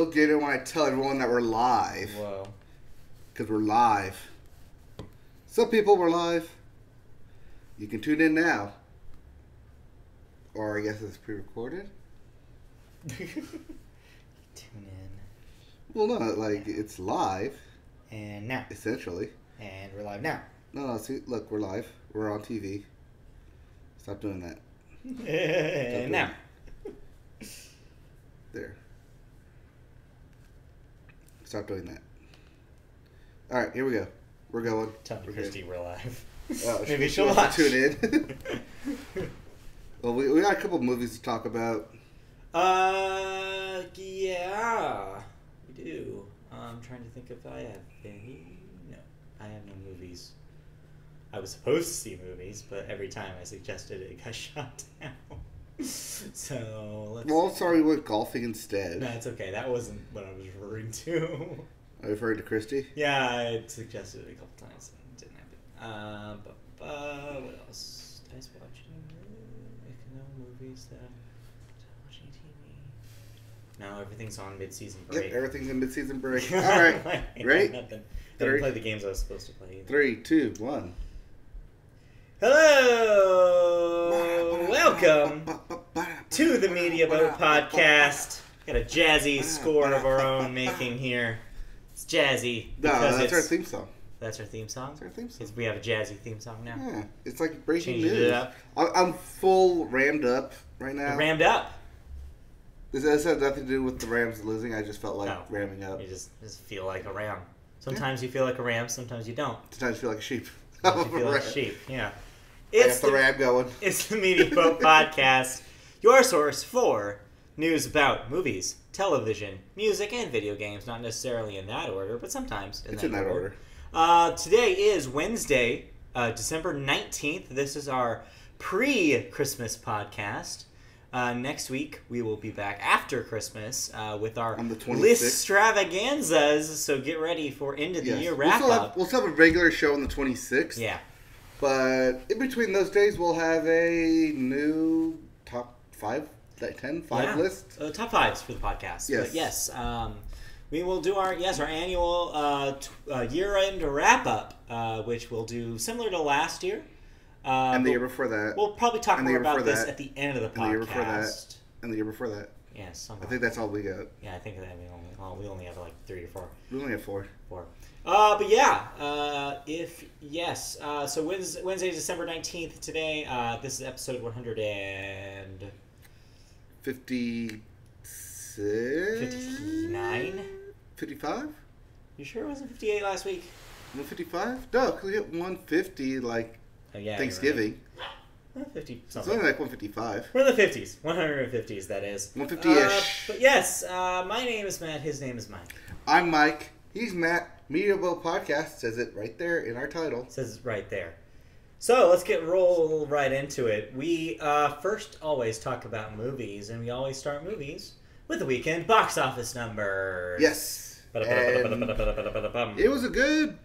You'll get it when I tell everyone that we're live. Whoa. Because we're live. Some people we're live. You can tune in now. Or I guess it's pre-recorded. Tune in. Well, no, like, it's live. And now. Essentially. And we're live now. No, see, look, we're live. We're on TV. Stop doing that. And now. There. Stop doing that. Alright, here we go. We're going. Tell me, Christy, we're live. Oh, Maybe she she'll wants watch. to tune in. Well, we got a couple movies to talk about. Yeah. We do. I'm trying to think if I have any. No, I have no movies. I was supposed to see movies, but every time I suggested it got shot down. So, let's... Well, I'm sorry, we went golfing instead. No, it's okay. That wasn't what I was referring to. Are you referring to Christy? Yeah, I suggested it a couple times and didn't happen. What else? Did I watch no movies that I'm watching TV? No, everything's on mid-season break. Yep, everything's in mid-season break. All right, ready? Nothing. Didn't play the games I was supposed to play either. 3, 2, 1. Hello! Welcome to the Media Boat Podcast. Got a jazzy score of our own making here. It's jazzy. No, that's our theme song. That's our theme song? That's our theme song. We have a jazzy theme song now. Yeah, it's like breaking Changing news. it up. I'm full rammed up right now. Rammed up. This has nothing to do with the Rams losing. I just felt like ramming up. You just feel like a ram. Sometimes you feel like a ram, sometimes you don't. Sometimes you feel like a sheep. Sometimes you feel like a sheep, yeah. I got the ram going. It's the Media Boat Podcast, your source for news about movies, television, music, and video games. Not necessarily in that order, but sometimes in that order. Today is Wednesday, December 19th. This is our pre-Christmas podcast. Next week, we will be back after Christmas with our list extravaganzas. So get ready for end of the year wrap-up. We'll still have a regular show on the 26th. Yeah. But in between those days, we'll have a new top 5, like 10, 5 list. Top 5s for the podcast. Yes. But yes. We will do our annual year-end wrap-up, which we'll do similar to last year. And the year before that. We'll probably talk more about this at the end of the podcast. And the year before that. And the year before that. Yes. I think that's all we got. Yeah, I think that we only have like 3 or 4. We only have 4. But yeah, so Wednesday, December 19th today, this is episode 156? 59? 55? You sure it wasn't 58 last week? 155? No, because we hit 150 Thanksgiving. Right. 50 something. It's only like 155. We're in the 50s. 150s, that is. 150-ish. But yes, my name is Matt. His name is Mike. I'm Mike. He's Matt. Media Boat Podcast says it right there in our title. It says it right there. So let's roll right into it. We first always talk about movies, and we always start movies with the weekend box office numbers. Yes. It was a good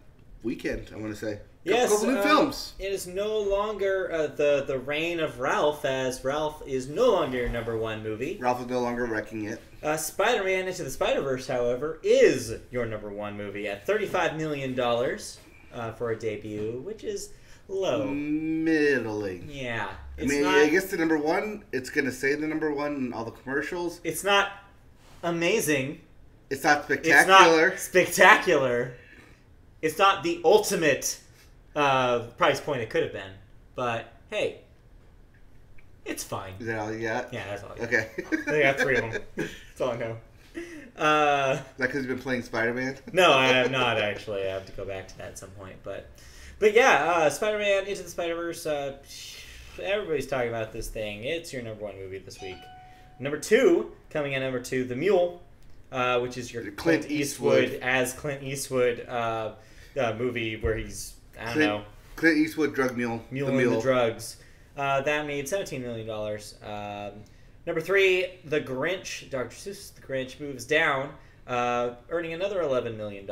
weekend, I want to say. Yes, couple new films. It is no longer the reign of Ralph, as Ralph is no longer your number one movie. Ralph is no longer wrecking it. Spider-Man Into the Spider-Verse, however, is your number one movie at $35 million for a debut, which is low. Middling. Yeah. I guess the number one, it's going to say the number one in all the commercials. It's not amazing. It's not spectacular. It's not spectacular. It's not the ultimate price point it could have been. But, hey, it's fine. Is that all you got? Yeah, that's all I got. Okay. I got 3 of them. That's all I know. Is that because you've been playing Spider-Man? No, I have not, actually. I have to go back to that at some point. But yeah, Spider-Man Into the Spider-Verse, everybody's talking about this thing. It's your number one movie this week. Number 2, coming in number 2, The Mule, which is your Clint Eastwood as Clint Eastwood movie where he's, Clint Eastwood drug mule. Muling the drugs. That made $17 million. Number 3, The Grinch. Dr. Seuss' The Grinch moves down, earning another $11 million.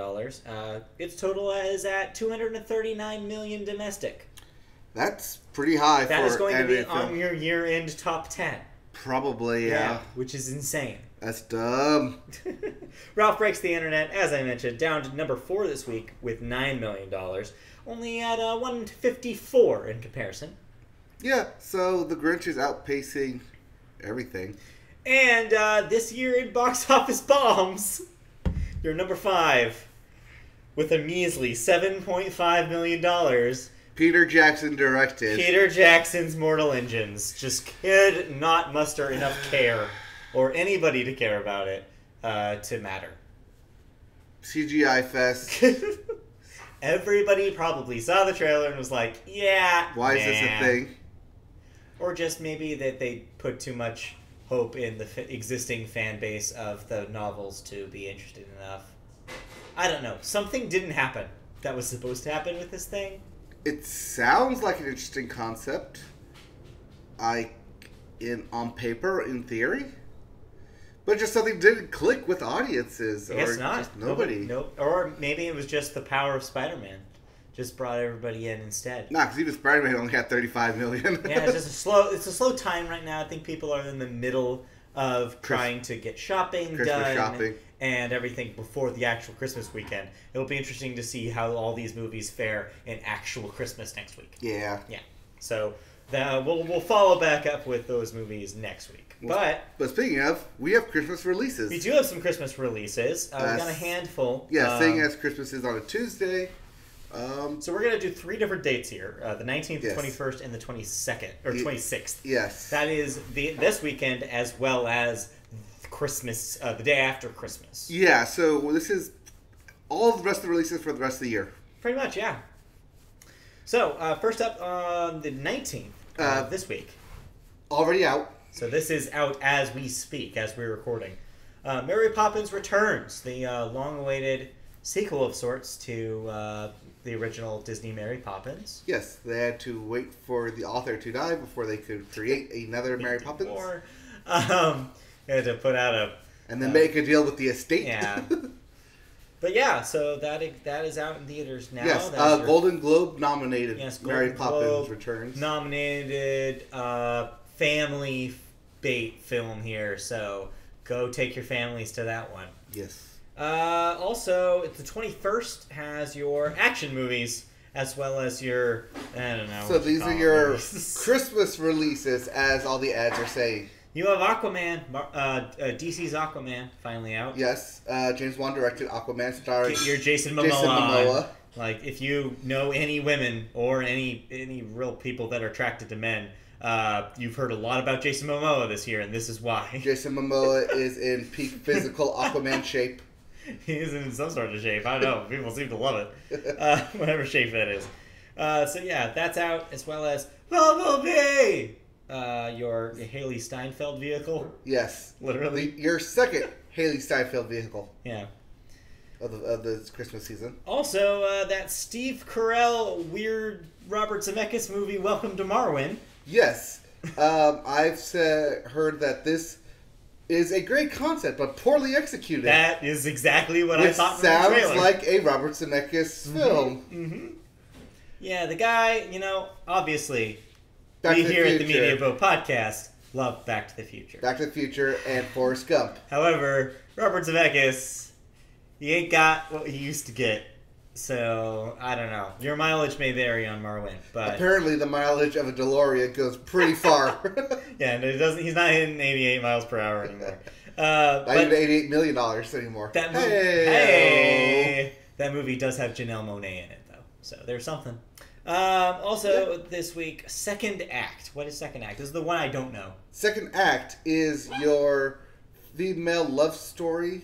Its total is at $239 million domestic. That's pretty high for That is going to be film. on your year-end top 10. Probably, yeah. Which is insane. That's dumb. Ralph Breaks the Internet, as I mentioned, down to number 4 this week with $9 million. Only at 154 in comparison. Yeah, so The Grinch is outpacing everything. And this year in box office bombs, you're number 5 with a measly $7.5 million. Peter Jackson directed. Peter Jackson's Mortal Engines just could not muster enough care or anybody to care about it to matter. CGI fest. Everybody probably saw the trailer and was like, yeah, Why is this a thing? Or just maybe that they put too much hope in the existing fan base of the novels to be interested enough. I don't know. Something didn't happen that was supposed to happen with this thing. It sounds like an interesting concept. On paper, in theory. But just something didn't click with audiences. I guess or not. Just nobody. Nope. Or maybe it was just the power of Spider-Man. Just brought everybody in instead. Nah, because even Spider-Man only had 35 million. Yeah, it's just a slow time right now. I think people are in the middle of trying to get shopping done shopping. And everything before the actual Christmas weekend. It'll be interesting to see how all these movies fare in actual Christmas next week. Yeah. Yeah. So we'll follow back up with those movies next week. But speaking of, we have Christmas releases. we do have some Christmas releases. We've got a handful. Yeah, seeing as Christmas is on a Tuesday. So we're going to do 3 different dates here. The 19th, Yes. the 21st, and the 22nd, or 26th. Yes. That is this weekend as well as Christmas, the day after Christmas. Yeah, so this is all the rest of the releases for the rest of the year. Pretty much, yeah. So, first up on the 19th of this week. Already out. So this is out as we speak, as we're recording. Mary Poppins Returns, the long-awaited sequel of sorts to the original Disney Mary Poppins. Yes, they had to wait for the author to die before they could create another Mary Poppins. They had to put out and then make a deal with the estate. Yeah. But yeah, so that is out in theaters now. Yes, Golden Globe nominated Mary Poppins Returns. Nominated family bait film here, so go take your families to that one. Yes. Also, the 21st has your action movies as well as your, I don't know. So these are your Christmas releases, as all the ads are saying. You have Aquaman, DC's Aquaman, finally out. Yes, James Wan directed Aquaman, starring Get your Jason Momoa. Like, if you know any women or any real people that are attracted to men, you've heard a lot about Jason Momoa this year, and this is why. Jason Momoa is in peak physical Aquaman shape. He's in some sort of shape. I don't know. People seem to love it. Whatever shape that is. So yeah, that's out, as well as Bumblebee! Your Haley Steinfeld vehicle. Yes. Literally. Your second Haley Steinfeld vehicle. Yeah. Of the Christmas season. Also, that Steve Carell weird Robert Zemeckis movie, Welcome to Marwen. Yes. I've heard that this is a great concept, but poorly executed. That is exactly what I thought from the trailer. Sounds like a Robert Zemeckis film. Mm-hmm. Yeah, the guy, obviously, Back we to the here at the Future. Media Boat Podcast love Back to the Future. Back to the Future and Forrest Gump. However, Robert Zemeckis, he ain't got what he used to get. So, I don't know. Your mileage may vary on Marwen, but... Apparently the mileage of a DeLorean goes pretty far. Yeah, and he's not hitting 88 miles per hour anymore. Not even $88 million anymore. That hey! That movie does have Janelle Monáe in it, though. So, there's something. Also, this week, Second Act. What is Second Act? This is the one I don't know. Second Act is your female love story.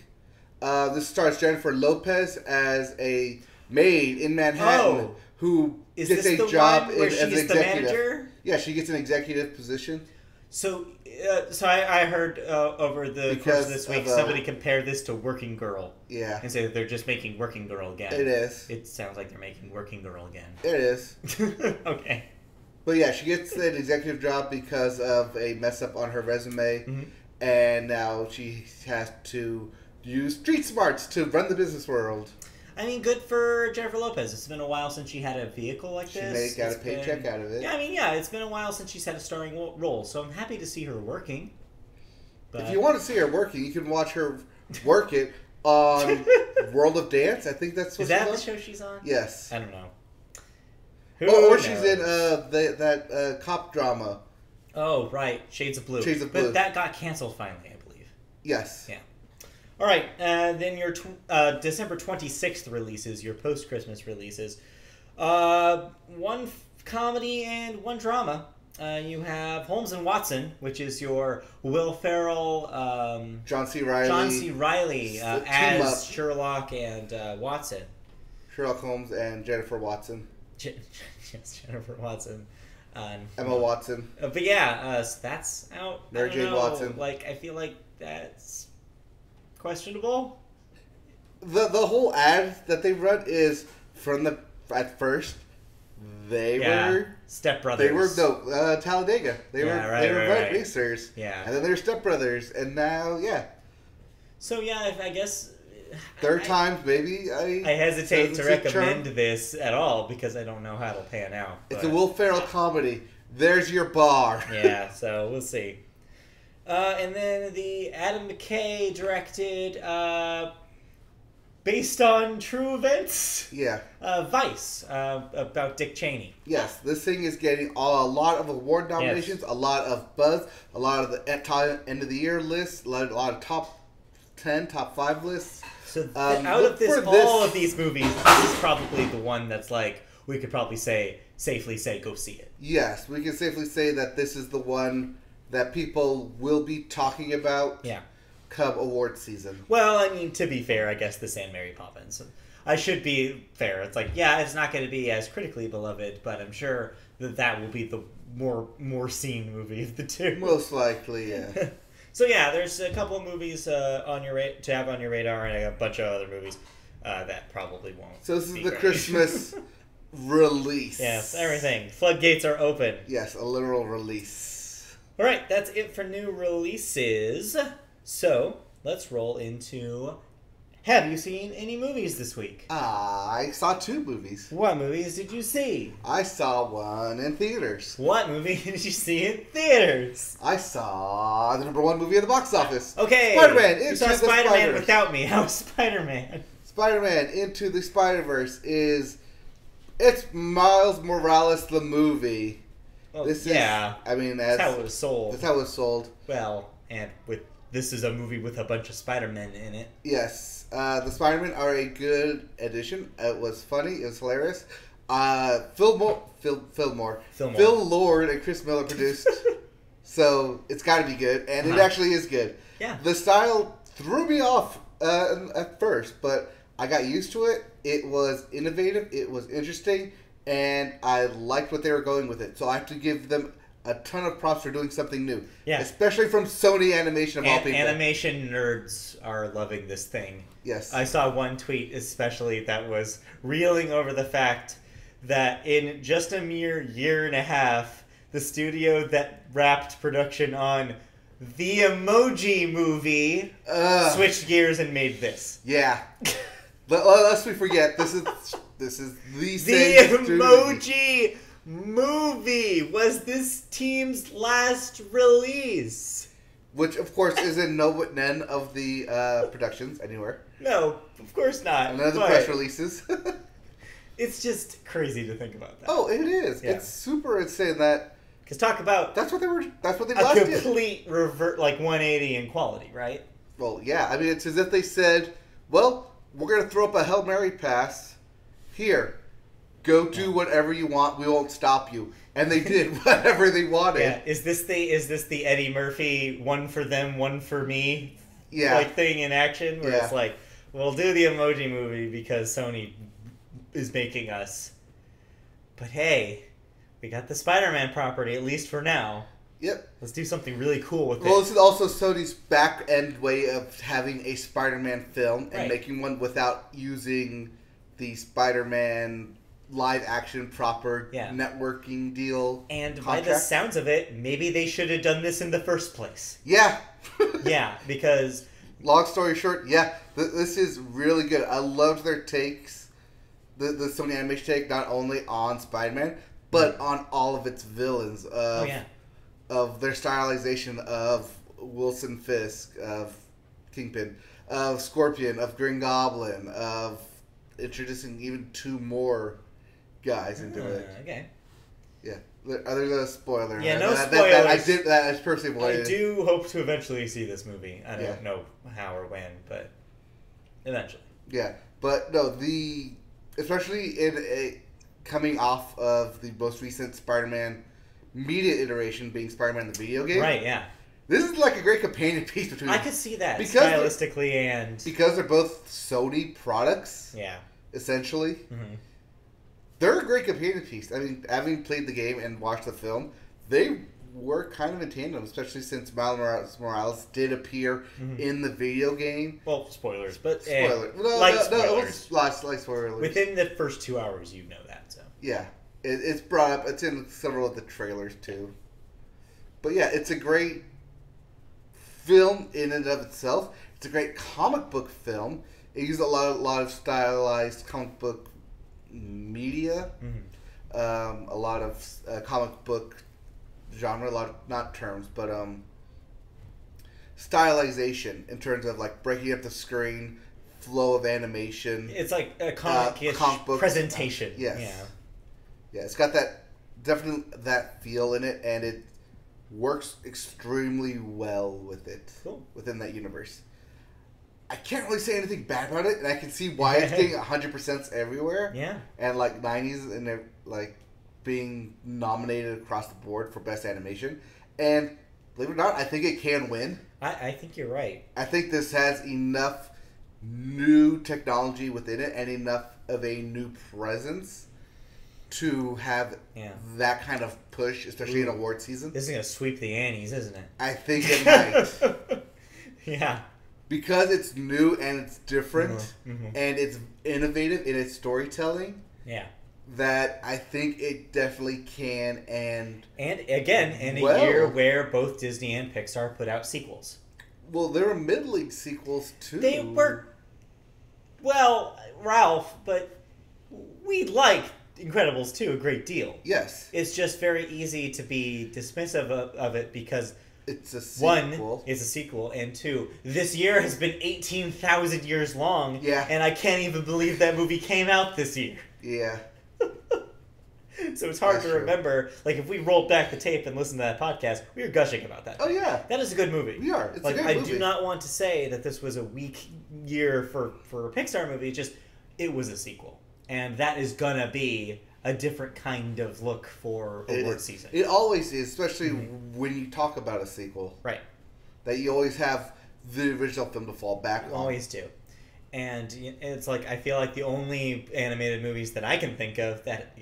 This stars Jennifer Lopez as a maid in Manhattan who gets a job as an executive. Manager? Yeah, she gets an executive position. So I heard over the course of this week somebody compare this to Working Girl. Yeah. And say that they're just making Working Girl again. It is. It sounds like they're making Working Girl again. It is. Okay. But yeah, she gets an executive job because of a mess up on her resume. Mm-hmm. And now she has to use street smarts to run the business world. I mean, good for Jennifer Lopez. It's been a while since she had a vehicle like this. She got a paycheck out of it. Yeah, I mean, it's been a while since she's had a starring role, so I'm happy to see her working. But if you want to see her working, you can watch her work it on World of Dance. I think that's what is that the show she's on? Yes. I don't know. Or she's in that cop drama. Oh, right. Shades of Blue. Shades of Blue. But that got canceled finally, I believe. Yes. Yeah. All right. Then your December 26th releases, your post-Christmas releases. One comedy and one drama. You have Holmes and Watson, which is your Will Ferrell, John C. Reilly as Sherlock and Watson. Sherlock Holmes and Jennifer Watson. Yes, Jennifer Watson. Emma Watson. But yeah, so that's out. Mary Jane Watson. Like, I feel like that's questionable. The whole ad that they run is at first they were stepbrothers. They were Talladega. They were racers. Yeah. And then they were stepbrothers, and now So yeah, I guess. Third time, maybe. I hesitate to recommend this at all because I don't know how it'll pan out. It's a Will Ferrell comedy. There's your bar. Yeah, so we'll see. And then the Adam McKay directed, based on true events. Yeah. Vice, about Dick Cheney. Yes, this thing is getting a lot of award nominations, a lot of buzz, a lot of the end of the year lists, a lot of top 10, top 5 lists. So out of all of these movies, this is probably the one that's like, we could probably safely say, go see it. Yes, we can safely say that this is the one that people will be talking about come award season. Well, I mean, to be fair, I guess this and Mary Poppins. I should be fair. It's like, yeah, it's not going to be as critically beloved, but I'm sure that will be the more seen movie of the two. Most likely, yeah. So yeah, there's a couple of movies to have on your radar, and a bunch of other movies that probably won't. So this is the Christmas release. Yes, everything. Floodgates are open. Yes, a literal release. All right, that's it for new releases. So let's roll into. Have you seen any movies this week? I saw 2 movies. What movies did you see? I saw one in theaters. What movie did you see in theaters? I saw the number 1 movie at the box office. Okay. Spider-Man Into you saw the Spider-Man Spider-Verse. without me. How's Spider-Man? Spider-Man Into the Spider-Verse it's Miles Morales the movie. Well, that's how it was sold. That's how it was sold. Well, and this is a movie with a bunch of Spider-Men in it. Yes. The Spider-Men are a good addition. It was funny. It was hilarious. Phil Lord and Chris Miller produced. So it's got to be good. And it actually is good. Yeah. The style threw me off at first, but I got used to it. It was innovative. It was interesting. And I liked what they were going with it. So I have to give them a ton of props for doing something new. Yeah. Especially from Sony Animation of all people. Animation nerds are loving this thing. Yes. I saw one tweet especially that was reeling over the fact that in just a mere year and a half, the studio that wrapped production on the Emoji Movie switched gears and made this. Yeah. Lest we forget, this is the same Emoji Movie was this team's last release, which of course is in none of the productions anywhere. No, of course not. None of the press releases. It's just crazy to think about that. Oh, it is. Yeah. It's super insane that. Because talk about that's what they a complete revert, like 180 in quality, right? Well, yeah. I mean, it's as if they said, "Well, we're gonna throw up a Hail Mary pass. Here, go do whatever you want. We won't stop you." And they did whatever they wanted. Yeah. Is this the Eddie Murphy one for them, one for me? Yeah. Like thing in action where it's like, we'll do the Emoji Movie because Sony is making us. But hey, we got the Spider-Man property, at least for now. Yep. Let's do something really cool with it. Well, this is also Sony's back-end way of having a Spider-Man film and making one without using the Spider-Man live-action proper networking deal. And by the sounds of it, maybe they should have done this in the first place. Yeah. Yeah, because... Long story short, this is really good. I loved their takes, the Sony Animation take, not only on Spider-Man, but on all of its villains. Of their stylization of Wilson Fisk, of Kingpin, of Scorpion, of Green Goblin, of introducing even 2 more guys into it. Okay. Yeah. There's a spoiler. Yeah, no spoilers. I personally wanted. I do hope to eventually see this movie. I don't know how or when, but eventually. Yeah, but no, especially in coming off of the most recent Spider-Man media iteration being Spider-Man the video game. Right, yeah. This is like a great companion piece between. I could see that stylistically and because they're both Sony products. Yeah. Essentially. Mm-hmm. They're a great companion piece. I mean, having played the game and watched the film, they were kind of in tandem, especially since Miles Morales did appear in the video game. Well, spoilers, but spoilers. Spoilers. Like spoilers. Within the first 2 hours, you know that. So yeah, it's brought up. It's in several of the trailers too. But yeah, it's a great film in and of itself. It's a great comic book film. It used a lot of stylized comic book media, a lot of comic book genre, a lot of, not terms, but stylization in terms of like breaking up the screen, flow of animation. It's like a comic book presentation. Yes. Yeah, it's got definitely that feel in it, and it works extremely well with it within that universe. I can't really say anything bad about it, and I can see why it's getting 100% everywhere. Yeah. And like 90s and like being nominated across the board for best animation. And believe it or not, I think it can win. I think you're right. I think this has enough new technology within it and enough of a new presence to have that kind of push, especially in award season. This is going to sweep the Annies, isn't it? I think it might. Yeah. Because it's new and it's different and it's innovative in its storytelling. Yeah. That I think it definitely can and again, in a year where both Disney and Pixar put out sequels. Well, there were mid-league sequels too. They were, well, Ralph, but we like Incredibles 2 a great deal. Yes. It's just very easy to be dismissive of it because it's a sequel. 1, it's a sequel, and 2, this year has been 18,000 years long, and I can't even believe that movie came out this year. Yeah. So it's hard to remember. Like, if we rolled back the tape and listened to that podcast, we were gushing about that. Oh, yeah. That is a good movie. We are. It's like, a good movie. I do not want to say that this was a weak year for a Pixar movie. Just, it was a sequel. And that is gonna be a different kind of look for award season. It always is, especially when you talk about a sequel. Right. That you always have the original film to fall back on. Always do. And it's like, I feel like the only animated movies that I can think of that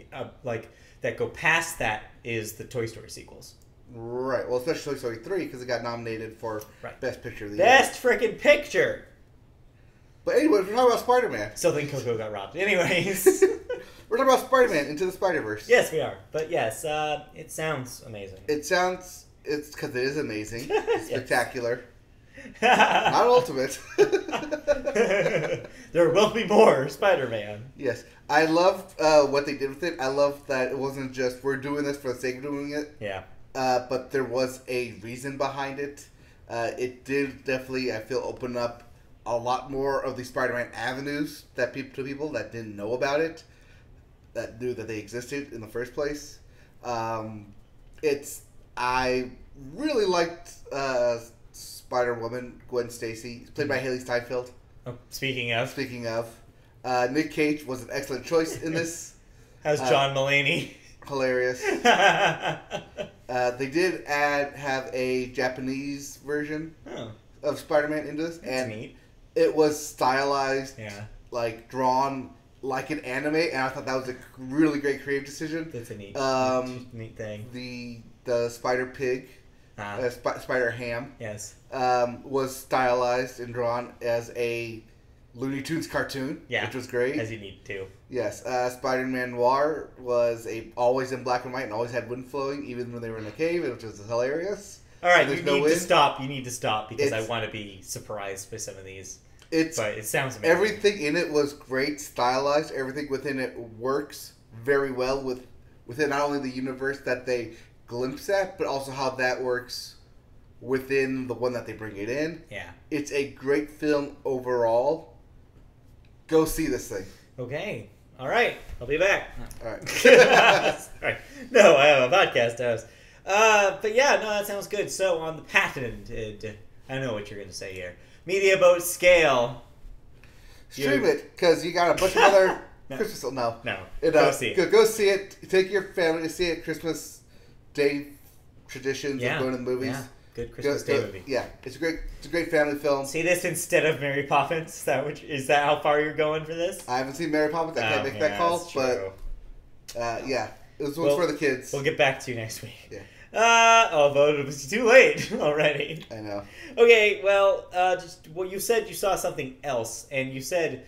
that go past that is the Toy Story sequels. Right. Well, especially Toy Story 3 because it got nominated for Best Picture of the Year. Best freaking picture! But anyway, we're talking about Spider-Man. Still think Coco got robbed. Anyways. We're talking about Spider-Man Into the Spider-Verse. Yes, we are. But yes, it sounds amazing. It's because it is amazing. It's spectacular. Not ultimate. There will be more Spider-Man. Yes. I loved what they did with it. I love that it wasn't just, we're doing this for the sake of doing it. Yeah. But there was a reason behind it. It did definitely, I feel, open up a lot more of the Spider-Man avenues to people that didn't know about it, that knew that they existed in the first place. I really liked Spider-Woman, Gwen Stacy, played by Haley Steinfeld. Oh, speaking of. Nick Cage was an excellent choice in this. How's John Mulaney? Hilarious. They did have a Japanese version of Spider-Man into this. That's neat. It was stylized, like drawn like an anime, and I thought that was a really great creative decision. That's a neat thing. The Spider Pig, Spider Ham, was stylized and drawn as a Looney Tunes cartoon, which was great. As you need to. Yes, Spider-Man Noir was always in black and white and always had wind flowing, even when they were in a cave, which was hilarious. All right, you need to stop. You need to stop because I want to be surprised by some of these. But it sounds amazing. Everything in it was great, stylized. Everything within it works very well within not only the universe that they glimpse at, but also how that works within the one that they bring it in. Yeah. It's a great film overall. Go see this thing. Okay. All right. I'll be back. All right. Sorry. No, I have a podcast house. But yeah, no, that sounds good. So on the patented, I know what you're going to say here. Media Boat Scale. Stream it, because you got a bunch of other Christmas... No. Go see it. Go see it. Take your family to see it. Christmas Day traditions of going to the movies. Yeah. Good Christmas Day movie. Yeah. It's a great family film. See this instead of Mary Poppins? Is that how far you're going for this? I haven't seen Mary Poppins. I can't make that call. But, yeah. It was one for the kids. We'll get back to you next week. Yeah. Although it was too late already. I know. Okay, well, you said you saw something else, and you said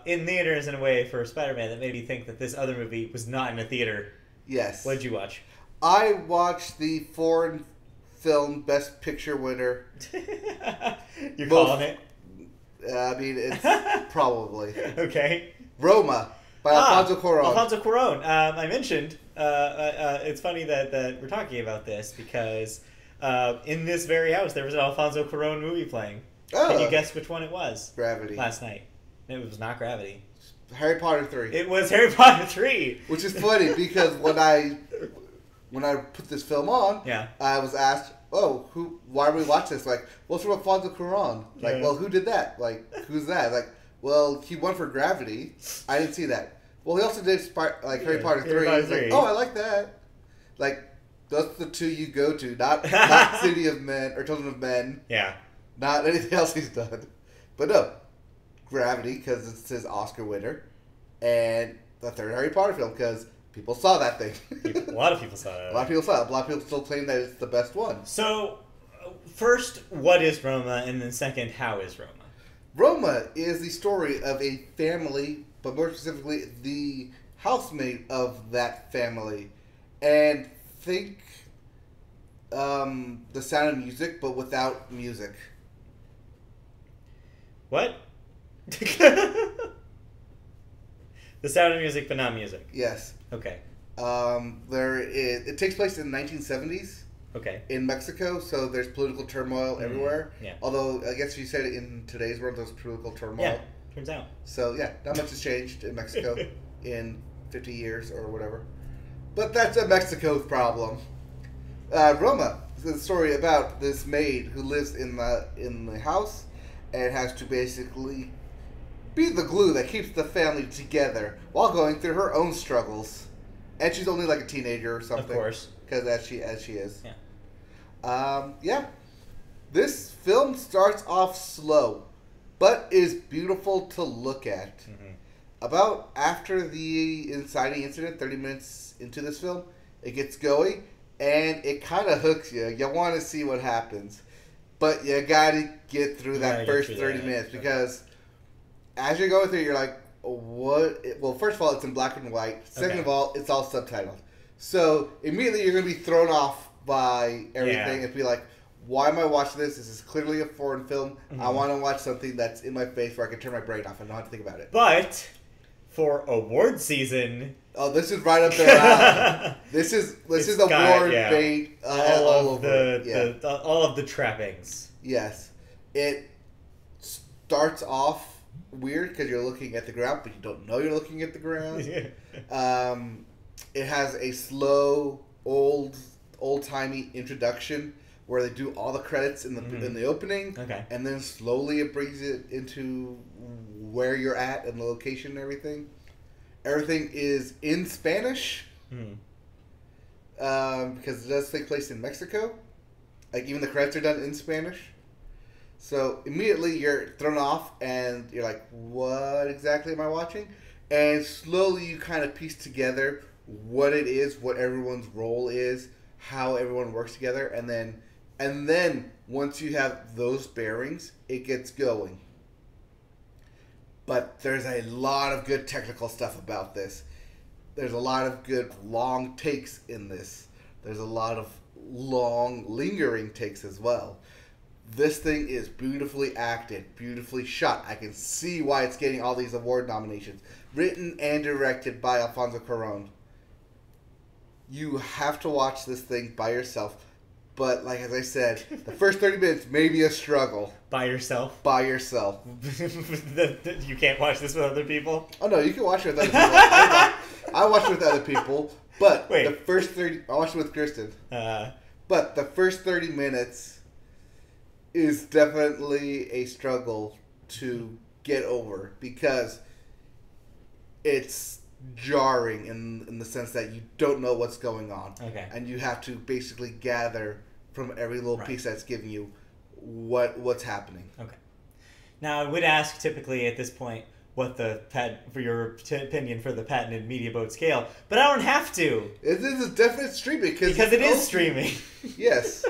in theaters in a way for Spider-Man that made me think that this other movie was not in a theater. Yes. What did you watch? I watched the foreign film Best Picture winner. You're calling it? I mean, it's probably. Okay. Roma by Alfonso Cuarón. Alfonso Cuarón. I mentioned, it's funny that we're talking about this because in this very house there was an Alfonso Cuarón movie playing. Oh. Can you guess which one it was? Gravity. Last night. It was not Gravity. Harry Potter 3. It was Harry Potter 3. Which is funny because when I put this film on, I was asked, why do we watch this? Like, well, it's from Alfonso Cuarón. Like, well, who did that? Like, who's that? Like, well, he won for Gravity. I didn't see that. Well, he also did Harry Potter 3. I was like, I like that. Like, that's the two you go to, not City of Men or Children of Men. Yeah. Not anything else he's done. But no, Gravity, because it's his Oscar winner. And the third Harry Potter film, because people saw that thing. A lot of people saw that. A lot of people saw it. A lot of people still claim that it's the best one. So, first, what is Roma? And then second, how is Roma? Roma is the story of a family, but more specifically, the housemaid of that family. And think The Sound of Music, but without music. What? The Sound of Music, but not music. Yes. Okay. It takes place in the 1970s. Okay. In Mexico, so there's political turmoil everywhere. Yeah. Although I guess you said in today's world there's political turmoil. Yeah. Turns out. So yeah, not much has changed in Mexico in 50 years or whatever. But that's a Mexico's problem. Roma is a story about this maid who lives in the house and has to basically be the glue that keeps the family together while going through her own struggles. And she's only like a teenager or something. Of course. Because as she is. Yeah. This film starts off slow, but is beautiful to look at. Mm-hmm. About after the inciting incident, 30 minutes into this film, it gets going, and it kind of hooks you. You want to see what happens. But you got to get through that first 30 minutes, because as you're going through, you're like, what? Well, first of all, it's in black and white. Second of all, it's all subtitled. So immediately you're going to be thrown off by everything and be like, why am I watching this? This is clearly a foreign film. Mm-hmm. I want to watch something that's in my face where I can turn my brain off and not have to think about it. But for award season... Oh, this is right up there. This is award bait all over. All of the trappings. Yes. It starts off weird because you're looking at the ground, but you don't know you're looking at the ground. It has a slow, old-timey introduction where they do all the credits in the opening, and then slowly it brings it into where you're at and the location and everything. Everything is in Spanish, because it does take place in Mexico. Like, even the credits are done in Spanish. So immediately you're thrown off, and you're like, what exactly am I watching? And slowly you kind of piece together what it is, what everyone's role is, how everyone works together, and then once you have those bearings, it gets going. But there's a lot of good technical stuff about this. There's a lot of good long takes in this. There's a lot of long, lingering takes as well. This thing is beautifully acted, beautifully shot. I can see why it's getting all these award nominations. Written and directed by Alfonso Cuarón. You have to watch this thing by yourself. But like as I said, the first 30 minutes may be a struggle. By yourself? By yourself. You can't watch this with other people? Oh no, you can watch it with other people. I watch it with other people, but Wait. the first 30... I watched it with Kristen. But the first 30 minutes is definitely a struggle to get over because it's jarring in the sense that you don't know what's going on. Okay. And you have to basically gather from every little piece that's giving you what's happening. Okay. Now, I would ask typically at this point what the for your opinion for the patented media boat scale, but I don't have to. It is a definite streaming because it is streaming. Yes.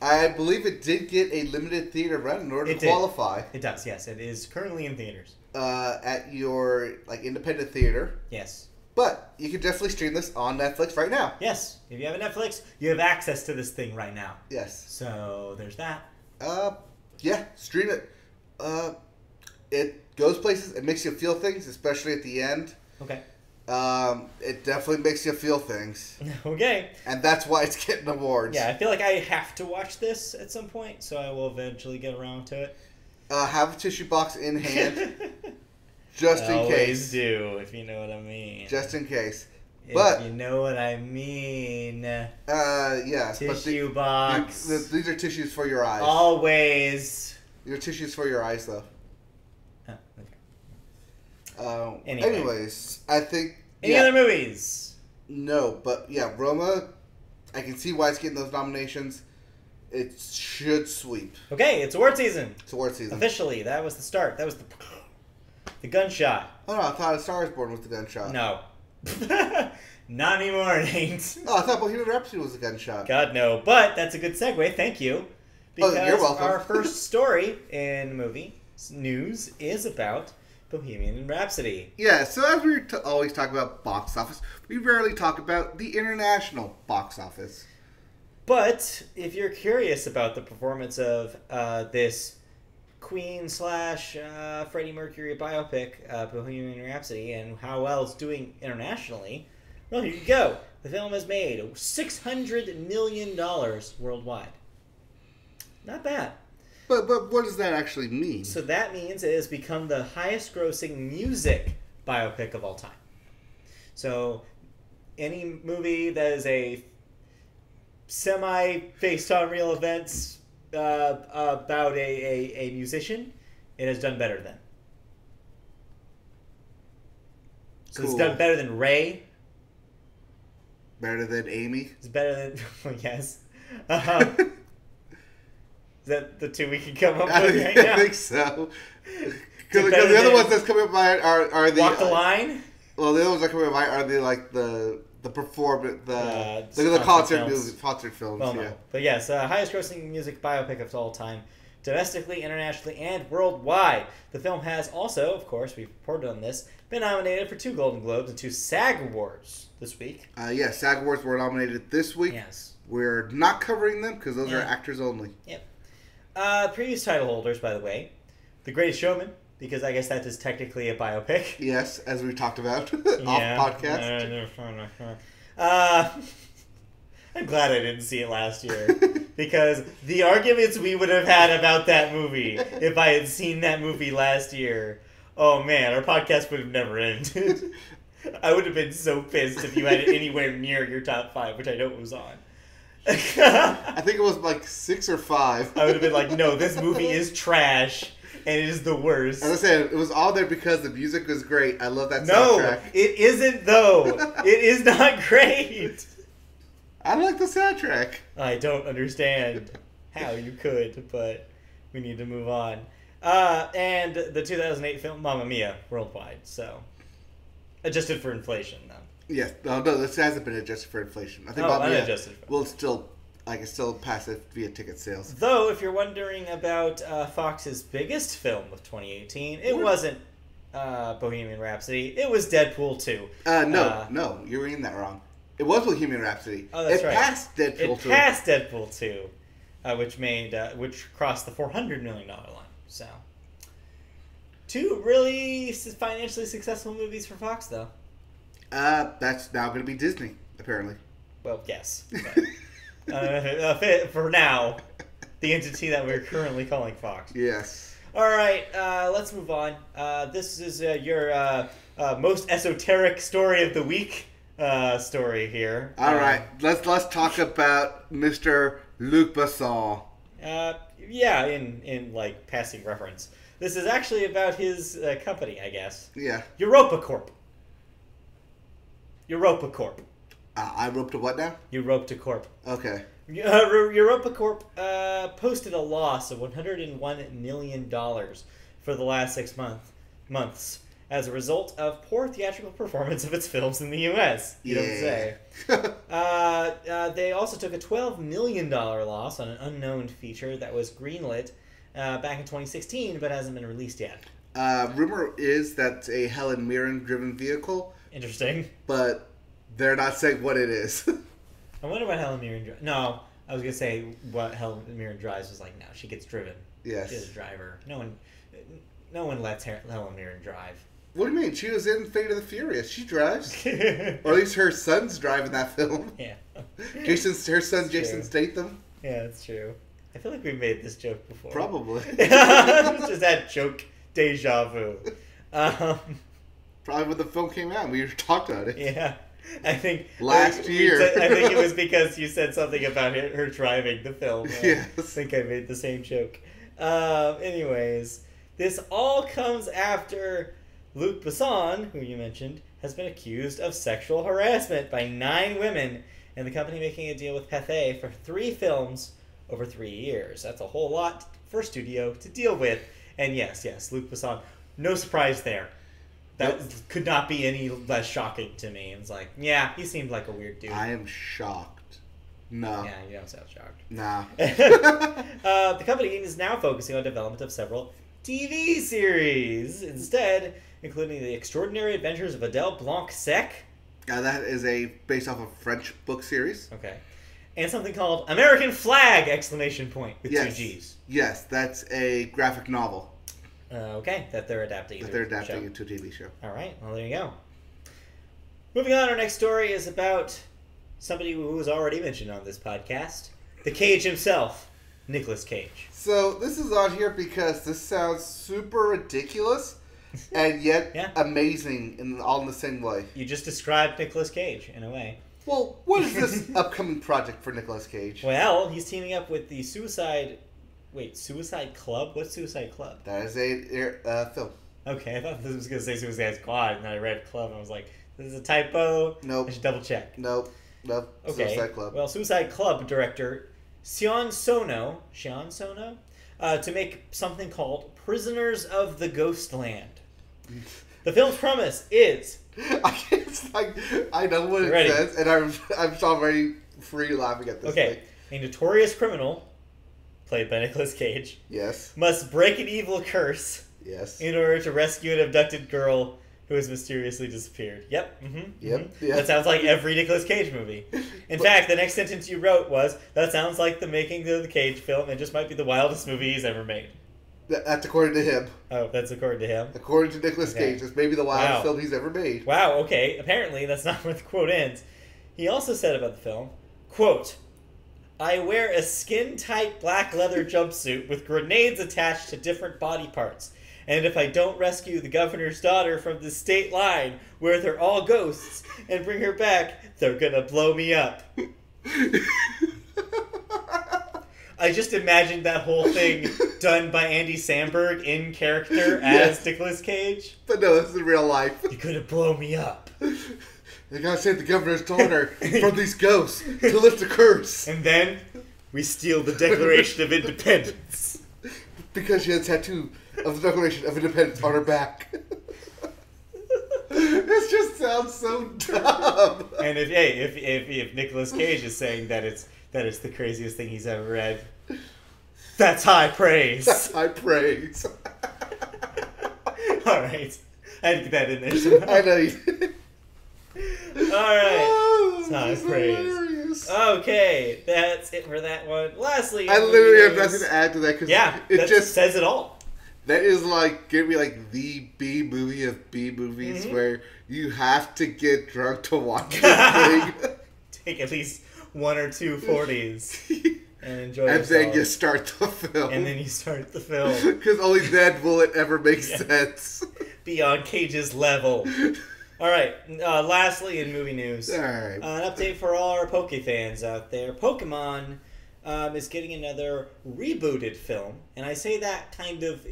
I believe it did get a limited theater run in order to qualify. It does, yes. It is currently in theaters. At your independent theater. Yes. But you can definitely stream this on Netflix right now. Yes. If you have a Netflix, you have access to this thing right now. Yes. So there's that. Yeah, stream it. It goes places. It makes you feel things, especially at the end. Okay. It definitely makes you feel things. Okay. And that's why it's getting awards. Yeah, I feel like I have to watch this at some point, so I will eventually get around to it. Have a tissue box in hand. Just in case. Always do, if you know what I mean. Just in case. If you know what I mean. Yeah. Tissue box. These are tissues for your eyes. Always. These are tissues for your eyes, though. Okay. Anyways, I think... Any other movies? No, but yeah, Roma, I can see why it's getting those nominations. It should sweep. Okay, it's award season. It's award season. Officially, that was the start. That was the gunshot. Oh no, I thought A Star Is Born was the gunshot. No. Not anymore, it ain't. Oh, I thought Bohemian Rhapsody was the gunshot. God, no. But that's a good segue. Thank you. Because you're welcome. Our first story in movie news is about Bohemian Rhapsody. Yeah, so as we always talk about box office, we rarely talk about the international box office. But if you're curious about the performance of this Queen / Freddie Mercury biopic, Bohemian Rhapsody, and how well it's doing internationally, well, here you go. The film has made $600 million worldwide. Not bad. But what does that actually mean? So that means it has become the highest-grossing music biopic of all time. So any movie that is a semi-based on real events about a musician, it has done better than. So It's done better than Ray. Better than Amy? It's better than... Well, yes. Is that the two we can come up with right now? I think so. Because the other ones that's coming up by are the... Walk the Line? Well, the other ones that come up by are the performance, the concert films. Well, yeah. no. But yes, highest grossing music biopic of all time, domestically, internationally, and worldwide. The film has also, of course, we've reported on this, been nominated for 2 Golden Globes and 2 SAG Awards this week. Yes, SAG Awards were nominated this week. Yes. We're not covering them because those are actors only. Yep. Previous title holders, by the way, The Greatest Showman, because I guess that is technically a biopic. Yes, as we talked about off podcast. I'm glad I didn't see it last year, because the arguments we would have had about that movie if I had seen that movie last year, oh man, our podcast would have never ended. I would have been so pissed if you had it anywhere near your top 5, which I know it was on. I think it was like 6 or 5. I would have been like, no, this movie is trash, and it is the worst. As I said, it was all there because the music was great. I love that soundtrack. No, it isn't, though. It is not great. I like the soundtrack. I don't understand how you could, but we need to move on. And the 2008 film Mamma Mia worldwide, so adjusted for inflation, though. Yes, no, this hasn't been adjusted for inflation. I think Mamma Mia will still pass it via ticket sales. Though, if you're wondering about Fox's biggest film of 2018, it wasn't Bohemian Rhapsody. It was Deadpool 2. No, you're reading that wrong. It was Bohemian Rhapsody. Oh, that's right. It passed Deadpool 2. It passed Deadpool 2, which crossed the $400 million line. So, 2 really financially successful movies for Fox, though. That's now going to be Disney, apparently. Well, yes. For now, the entity that we're currently calling Fox. Yes. All right, let's move on. This is your most esoteric story of the week story here. All right, let's talk about Mr. Luc Besson. Yeah, in like passing reference. This is actually about his company, I guess. Yeah. Europa Corp. Europa Corp. I roped a what now? Europa Corp. Okay. Europa Corp posted a loss of $101 million for the last 6 months as a result of poor theatrical performance of its films in the U.S. You don't say. They also took a $12 million loss on an unknown feature that was greenlit back in 2016 but hasn't been released yet. Rumor is that's a Helen Mirren-driven vehicle. Interesting. But they're not saying what it is. I wonder what Helen Mirren drives. No, I was going to say what Helen Mirren drives was like, no, she gets driven. Yes. She's a driver. No one lets Helen Mirren drive. What do you mean? She was in Fate of the Furious. She drives. Or at least her son's driving that film. Yeah. Her son, Jason Statham. Yeah, that's true. I feel like we've made this joke before. Probably. Just that joke deja vu. Probably when the film came out, we talked about it. Yeah. I think last year. I think it was because you said something about her driving the film. Yes. I think I made the same joke. Anyways, this all comes after Luc Besson, who you mentioned, has been accused of sexual harassment by 9 women, and the company making a deal with Pathé for 3 films over 3 years. That's a whole lot for a studio to deal with. And yes, Luc Besson, no surprise there. That could not be any less shocking to me. It's like, yeah, he seemed like a weird dude. I am shocked. No. Yeah, you don't sound shocked. Nah. The company is now focusing on development of several TV series instead, including The Extraordinary Adventures of Adele Blanc-Sec. That is based off a French book series. Okay. And something called American Flag! With 2 G's. Yes, that's a graphic novel. Okay, that they're adapting into a TV show. All right, well, there you go. Moving on, our next story is about somebody who was already mentioned on this podcast, the Cage himself, Nicolas Cage. So this is on here because this sounds super ridiculous and yet amazing all in the same way. You just described Nicolas Cage, in a way. Well, what is this upcoming project for Nicolas Cage? Well, he's teaming up with the Suicide Club? What's Suicide Club? That is a film. Okay, I thought this was going to say Suicide Squad, and then I read Club, and I was like, this is a typo? Nope. I should double check. Nope. Okay. Suicide Club. Well, Suicide Club director Sion Sono, to make something called Prisoners of the Ghostland. The film's premise is... I know what it says, and I'm already free laughing at this thing. A notorious criminal, played by Nicolas Cage, yes, must break an evil curse, yes, in order to rescue an abducted girl who has mysteriously disappeared. Yep. Yep. That sounds like every Nicolas Cage movie. In fact, the next sentence you wrote was, that sounds like the making of the Cage film and just might be the wildest movie he's ever made. That's according to him. Oh, that's according to him? According to Nicolas Cage. It's maybe the wildest film he's ever made. Wow, okay. Apparently, that's not where the quote ends. He also said about the film, quote, I wear a skin-tight black leather jumpsuit with grenades attached to different body parts. And if I don't rescue the governor's daughter from the state line, where they're all ghosts, and bring her back, they're gonna blow me up. I just imagined that whole thing done by Andy Samberg in character as Nicolas Cage. But no, this is real life. You're gonna blow me up. They gotta save the governor's daughter from these ghosts to lift a curse. And then we steal the Declaration of Independence. Because she has a tattoo of the Declaration of Independence on her back. This just sounds so dumb. And if Nicolas Cage is saying that it's the craziest thing he's ever read, that's high praise. That's high praise. All right, I had to get that in there somehow. I know you did. All right, oh, high praise. Hilarious. Okay, that's it for that one. Lastly, I literally have nothing to add to that because it just says it all. That is gonna be like the B movie of B movies where you have to get drunk to watch this thing. Take at least 1 or 2 40s and enjoy yourself. And then you start the film. And then you start the film. Because only then will it ever make sense. Be on Cage's level. All right. Lastly, in movie news, all right. An update for all our Poke fans out there. Pokemon is getting another rebooted film, and I say that kind of,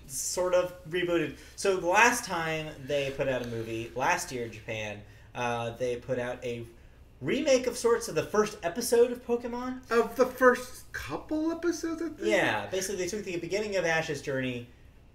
sort of rebooted. So the last time they put out a movie, last year in Japan, they put out a remake of sorts of the first episode of Pokemon. Of the first couple episodes, I think? Yeah, basically they took the beginning of Ash's journey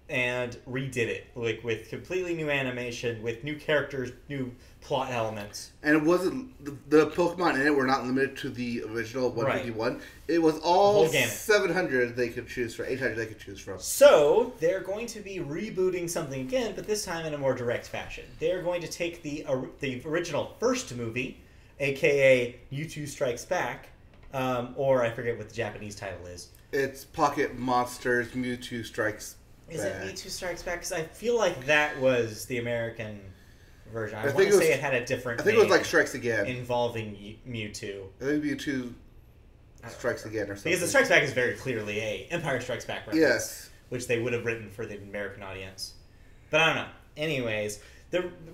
and redid it, like with completely new animation, with new characters, new plot elements. And it wasn't the Pokemon in it were not limited to the original 151. Right. It was all 700 they could choose from, 800 they could choose from. So they're going to be rebooting something again, but this time in a more direct fashion. They're going to take the original first movie, aka Mewtwo Strikes Back, or I forget what the Japanese title is. It's Pocket Monsters Mewtwo Strikes Back. Is it Mewtwo Strikes Back? Because I feel like that was the American version. I want to say it had a different name. I think it was like Strikes Again. Involving Mewtwo. I think Mewtwo Strikes Again or something. Because the Strikes Back is very clearly a Empire Strikes Back reference. Yes. Which they would have written for the American audience. But I don't know. Anyways,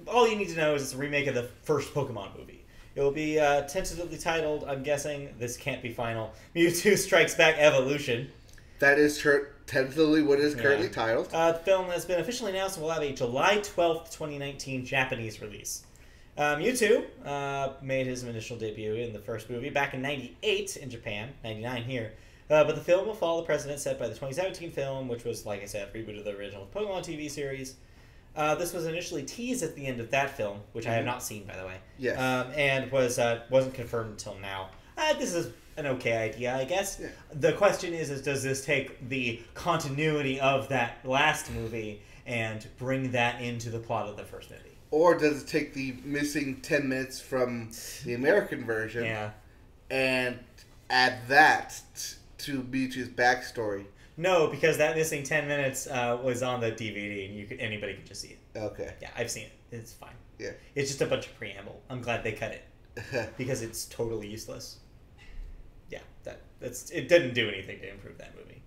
all you need to know is it's a remake of the first Pokemon movie. It will be tentatively titled, I'm guessing, this can't be final, Mewtwo Strikes Back Evolution. That is tentatively what is currently titled. The film has been officially announced and will have a July 12th, 2019 Japanese release. Mewtwo made his initial debut in the first movie back in 98 in Japan, 99 here. But the film will follow the precedent set by the 2017 film, which was, like I said, a reboot of the original Pokemon TV series. This was initially teased at the end of that film, which I have not seen, by the way. Yes. And wasn't confirmed until now. This is an okay idea, I guess. Yeah. The question is does this take the continuity of that last movie and bring that into the plot of the first movie? Or does it take the missing 10 minutes from the American version and add that to Mewtwo's backstory? No, because that missing 10 minutes was on the DVD, and anybody could just see it. Okay. Yeah, I've seen it. It's fine. Yeah. It's just a bunch of preamble. I'm glad they cut it because it's totally useless. Yeah, it didn't do anything to improve that movie.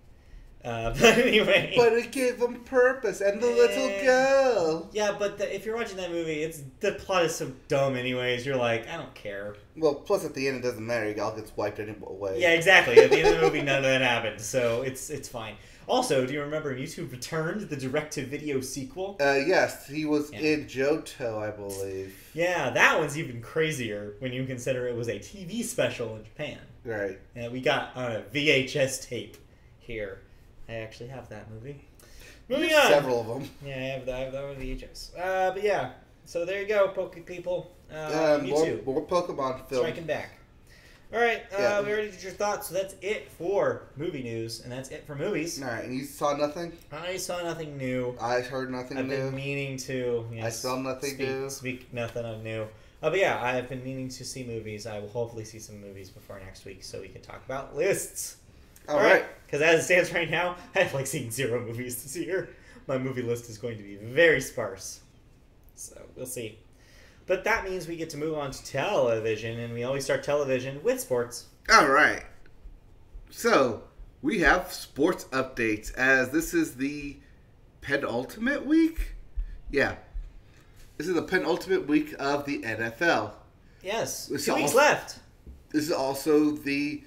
But anyway. But it gave them purpose, and the little girl. Yeah, but if you're watching that movie, the plot is so dumb anyways, you're like, I don't care. Well, plus at the end it doesn't matter, it all gets wiped away. Yeah, exactly. At the end of the movie, none of that happened, so it's fine. Also, do you remember Mewtwo returned, the direct-to-video sequel? Yes, he was in Johto, I believe. Yeah, that one's even crazier when you consider it was a TV special in Japan. Right. And we got on a VHS tape here. I actually have that movie. Moving on. Several of them. Yeah, I have that on VHS. But yeah, so there you go, Poke people. Mewtwo. More Pokemon films. Striking back. All right, we already did your thoughts, so that's it for movie news, and that's it for movies. All right, and you saw nothing? I saw nothing new. I heard nothing new. I've been meaning to. Yes, I saw nothing new. Speak nothing of new. But yeah, I have been meaning to see movies. I will hopefully see some movies before next week, so we can talk about lists. All right. Because as it stands right now, I have seen 0 movies this year. My movie list is going to be very sparse. So we'll see. But that means we get to move on to television, and we always start television with sports. All right. So we have sports updates, as this is the penultimate week. Yeah. This is the penultimate week of the NFL. Yes. 2 weeks left. This is also the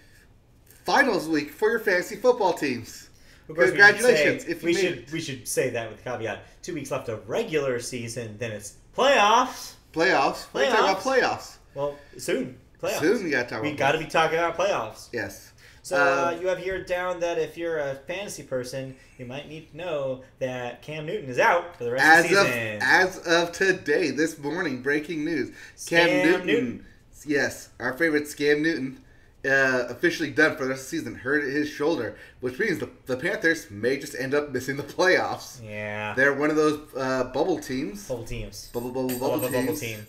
finals week for your fantasy football teams. Congratulations! We should say that with a caveat. 2 weeks left of regular season, then it's playoffs. Playoffs. We're talking about playoffs. Well, soon. Playoffs. Soon we got to talk about. We got to be talking about playoffs. Yes. So you have here down that if you're a fantasy person, you might need to know that Cam Newton is out for the rest of the season. As of today, this morning, breaking news: Cam Newton. Yes, our favorite Scam Newton. Officially done for the rest of the season. Hurt his shoulder, which means the Panthers may just end up missing the playoffs. Yeah. They're one of those bubble teams. Bubble teams. Bubble teams. Bubble team.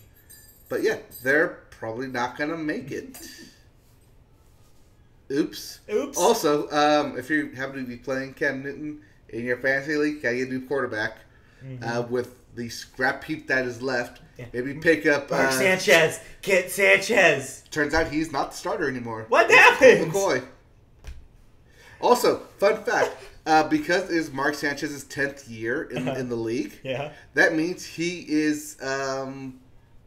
But yeah, they're probably not going to make it. Oops. Also, if you happen to be playing Cam Newton in your fantasy league, gotta get a new quarterback. with the scrap heap that is left. Yeah. Maybe pick up Mark Sanchez. Get Sanchez. Turns out he's not the starter anymore. What happened? McCoy. Also, fun fact. Because it is Mark Sanchez's 10th year in the league, that means he is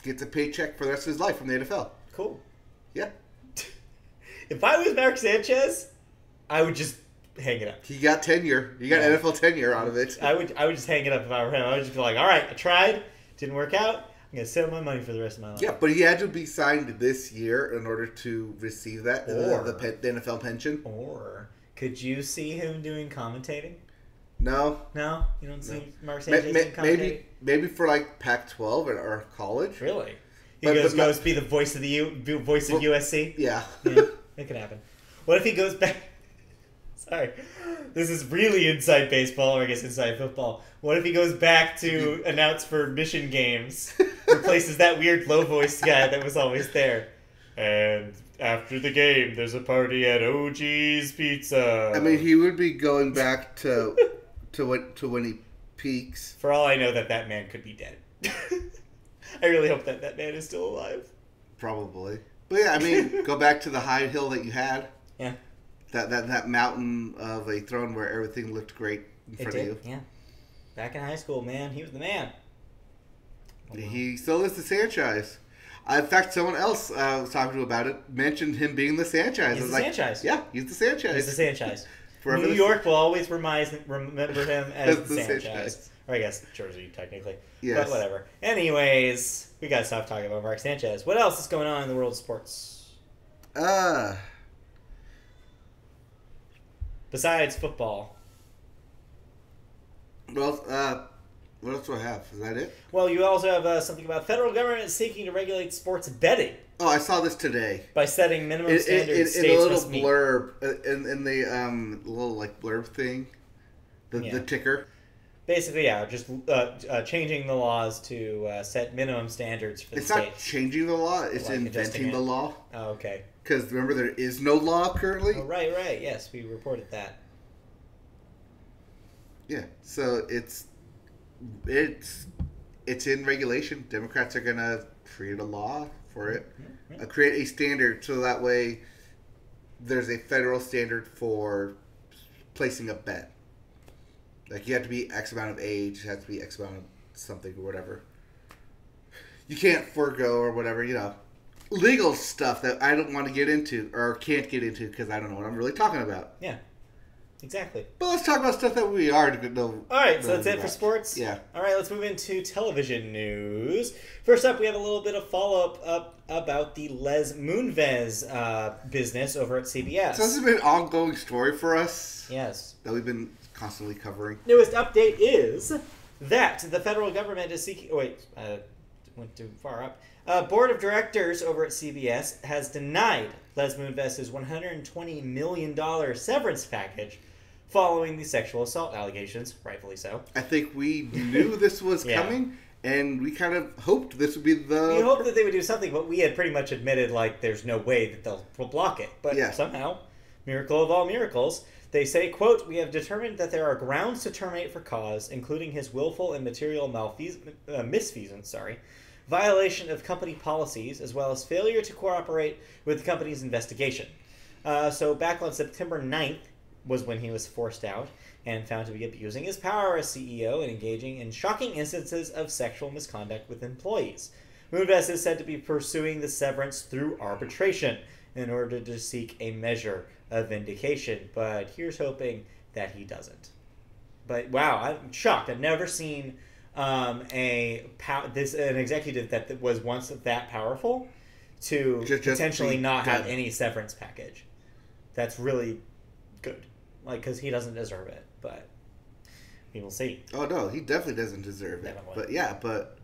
gets a paycheck for the rest of his life from the NFL. Cool. Yeah. If I was Mark Sanchez, I would just hang it up. He got tenure. You got NFL tenure out of it. I would just hang it up if I were him. I would just be like, all right, I tried. Didn't work out. I'm going to sit on my money for the rest of my life. Yeah, but he had to be signed this year in order to receive that, the NFL pension. Or could you see him doing commentating? No. No? You don't see Mark Sanchez doing commentating? Maybe for like Pac-12 or college. Really? He goes be the voice of USC? Yeah. It could happen. What if he goes back... Sorry. This is really inside baseball, or I guess inside football. What if he goes back to announce for Mission Games? Replaces that weird low-voiced guy that was always there. And after the game, there's a party at OG's Pizza. I mean, he would be going back to when he peaks. For all I know, that man could be dead. I really hope that man is still alive. Probably. But yeah, I mean, go back to the high hill that you had. Yeah. That mountain of a throne where everything looked great in front of you. Yeah. Back in high school, man, he was the man. He still is the Sanchez. In fact, someone else I was talking to about it mentioned him being the Sanchez. He's the Sanchez. Yeah, he's the Sanchez. He's the Sanchez. New York will always remember him as the Sanchez. Or I guess Jersey, technically. Yes. But whatever. Anyways, we gotta stop talking about Mark Sanchez. What else is going on in the world of sports? Besides football. Well, what else do I have? Is that it? Well, you also have something about federal government seeking to regulate sports betting. Oh, I saw this today. By setting minimum standards in a little blurb, in the little like blurb thing, the ticker. Basically, yeah, just changing the laws to set minimum standards for the states. It's not changing the law; it's inventing the law. Oh, okay. Because remember, there is no law currently. Oh, right. Yes, we reported that. Yeah, so it's in regulation. Democrats are gonna create a law for it, create a standard so that way there's a federal standard for placing a bet. Like you have to be X amount of age, you have to be X amount of something or whatever. You can't forego or whatever, legal stuff that I don't want to get into or can't get into because I don't know what I'm really talking about. Yeah. Exactly. But let's talk about stuff that we are to know. All right, so that's it for sports? Yeah. All right, let's move into television news. First up, we have a little bit of follow-up about the Les Moonves business over at CBS. So this has been an ongoing story for us. Yes. That we've been constantly covering. Newest update is that the federal government is seeking... went too far up. Board of directors over at CBS has denied Les Moonves' $120 million severance package following the sexual assault allegations, rightfully so. I think we knew this was coming, and we kind of hoped this would be the... We hoped that they would do something, but we had pretty much admitted, there's no way that they'll block it. But somehow, miracle of all miracles, they say, quote, "We have determined that there are grounds to terminate for cause, including his willful and material misfeasance, violation of company policies, as well as failure to cooperate with the company's investigation." So back on September 9th was when he was forced out and found to be abusing his power as CEO and engaging in shocking instances of sexual misconduct with employees. Moonves is said to be pursuing the severance through arbitration in order to seek a measure of vindication, but here's hoping that he doesn't. But wow, I'm shocked. I've never seen an executive that was once that powerful to potentially not have any severance package. That's really good, because he doesn't deserve it, but we will see. Oh no, he definitely doesn't deserve it. But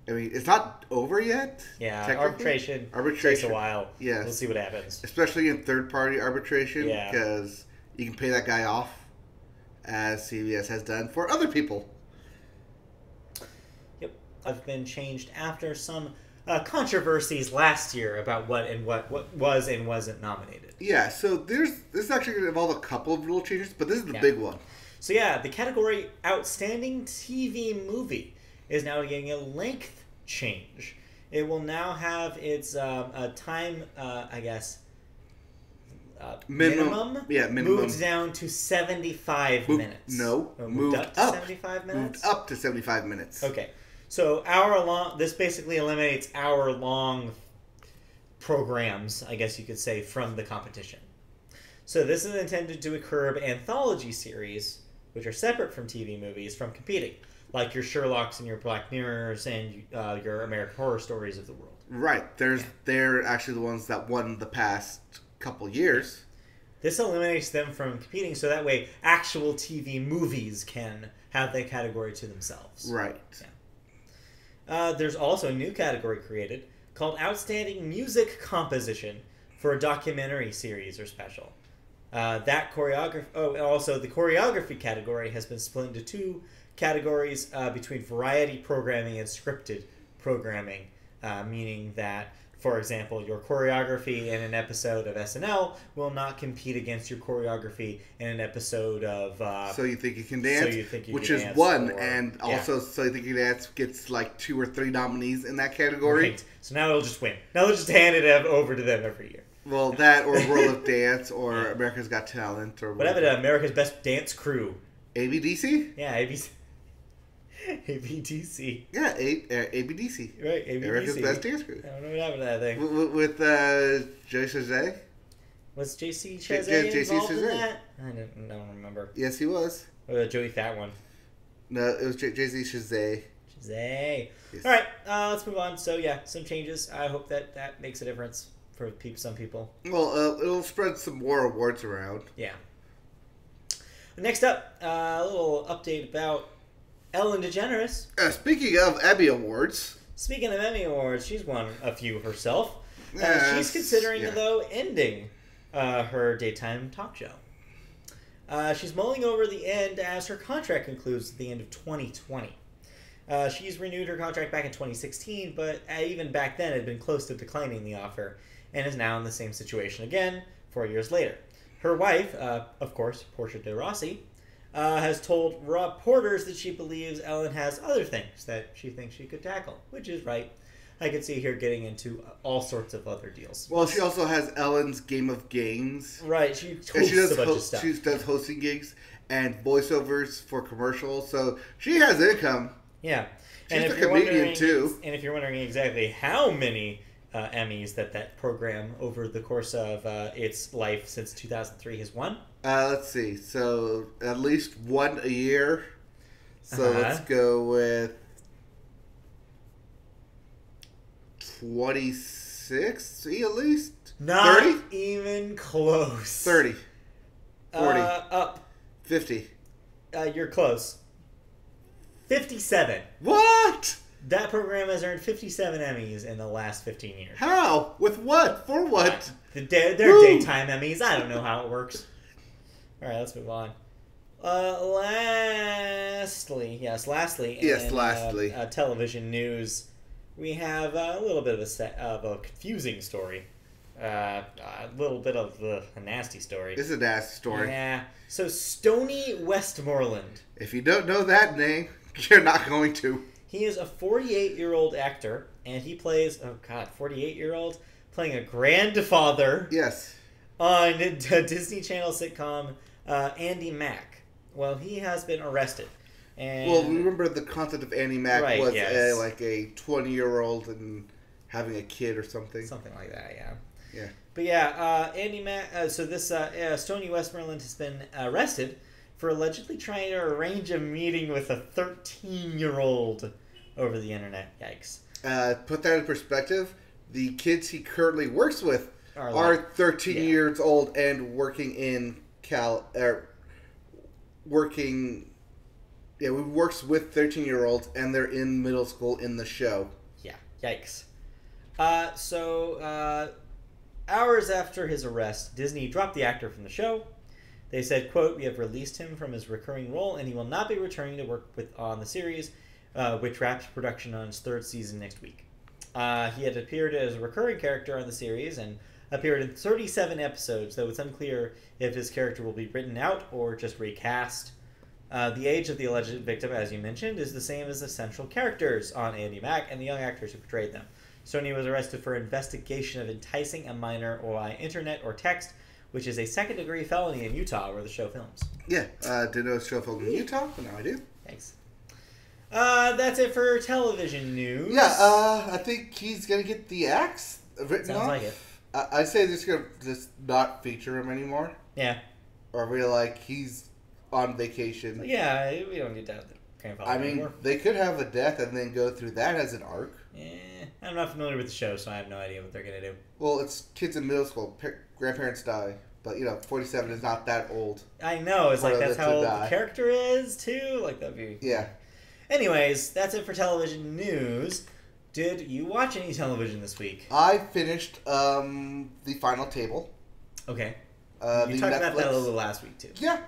I mean, it's not over yet. Yeah, arbitration takes a while. Yes, we'll see what happens. Especially in third-party arbitration, because you can pay that guy off, as CBS has done for other people. Yep, I've been changed after some controversies last year about what was and wasn't nominated. Yeah, so this is actually going to involve a couple of rule changes, but this is the big one. So yeah, the category Outstanding TV Movie is now getting a length change. It will now have its time, minimum moved down to 75 minutes. Moved up to 75 minutes? Moved up to 75 minutes. Okay. So hour-long, this basically eliminates hour-long programs, I guess you could say, from the competition. So this is intended to curb anthology series, which are separate from TV movies, from competing. Like your Sherlocks and your Black Mirrors and your American Horror Stories of the world. Right. They're actually the ones that won the past couple years. This eliminates them from competing, so that way actual TV movies can have that category to themselves. Right. Yeah. There's also a new category created called Outstanding Music Composition for a documentary series or special. Also the choreography category has been split into two categories between variety programming and scripted programming, meaning that, for example, your choreography in an episode of SNL will not compete against your choreography in an episode of So You Think You Can Dance, which is dance, one, and also So You Think You Can Dance gets like 2 or 3 nominees in that category. Right. So now it'll just win. Now they'll just hand it over to them every year. Well, that or World of Dance or America's Got Talent or whatever. America's Best Dance Crew. ABDC? Yeah, ABC. ABDC. Yeah, ABDC. Right, ABDC. America's Best Dance Crew. I don't know what happened to that thing. With Joey Chazet? Was JC Chazet involved in that? I don't remember. Yes, he was. Or the Joey Fat one. No, it was JC Chazet. Chazet. Yes. All right, let's move on. So, yeah, some changes. I hope that makes a difference for some people. Well, it'll spread some more awards around. Yeah. Next up, a little update about Ellen DeGeneres. Speaking of Emmy Awards. Speaking of Emmy Awards, she's won a few herself. Yes, she's considering, though, ending her daytime talk show. She's mulling over the end as her contract concludes at the end of 2020. She's renewed her contract back in 2016, but even back then had been close to declining the offer, and is now in the same situation again 4 years later. Her wife, of course, Portia de Rossi, has told reporters that she believes Ellen has other things that she thinks she could tackle, which is right. I could see her getting into all sorts of other deals. Well, she also has Ellen's Game of Games. Right, she hosts a bunch of stuff. She does hosting gigs and voiceovers for commercials, so she has income. Yeah. She's a comedian, too. And if you're wondering exactly how many Emmys that program over the course of its life since 2003 has won? Let's see. So at least one a year. So let's go with 26 at least. Not 30? even close. 30. 40. Up. 50. You're close. 57. What? That program has earned 57 Emmys in the last 15 years. How? With what? For what? They're daytime Emmys. I don't know how it works. All right, let's move on. Lastly, in television news, we have a little bit of a confusing story. A little bit of a nasty story. This is a nasty story. Yeah. So Stoney Westmoreland. If you don't know that name, you're not going to. He is a 48-year-old actor, and he plays, 48-year-old, playing a grandfather. Yes. On the Disney Channel sitcom Andy Mack. Well, he has been arrested. And well, remember the concept of Andy Mack was yes. like a 20-year-old and having a kid or something. Something like that, yeah. Yeah. But yeah, Andy Mack, so this Stoney Westmoreland has been arrested for allegedly trying to arrange a meeting with a 13-year-old over the internet. Yikes. Put that in perspective, the kids he currently works with are 13 years old and working in he works with 13-year-olds and they're in middle school in the show. Yeah, yikes. Hours after his arrest, Disney dropped the actor from the show. They said, quote, "We have released him from his recurring role and he will not be returning to work on the series, which wraps production on its 3rd season next week." He had appeared as a recurring character on the series and appeared in 37 episodes, though it's unclear if his character will be written out or just recast. The age of the alleged victim, as you mentioned, is the same as the central characters on Andy Mack and the young actors who portrayed them. Sony was arrested for investigation of enticing a minor via internet or text, which is a second-degree felony in Utah, where the show films. Yeah, didn't know the show filmed in Utah, but now I do. Thanks. That's it for television news. Yeah, I think he's going to get the axe written off. Sounds like it. I'd say they're just going to just not feature him anymore. Yeah. Or really, like, he's on vacation. Yeah, we don't need to have the grandfather anymore. They could have a death and then go through that as an arc. Yeah, I'm not familiar with the show, so I have no idea what they're going to do. Well, it's kids in middle school. Grandparents die. But, 47 is not that old. I know. It's like that's how old the character is, too. Like, that'd be... Yeah. Anyways, that's it for television news. Did you watch any television this week? I finished The Final Table. Okay. You talked about that a little last week, too. Yeah.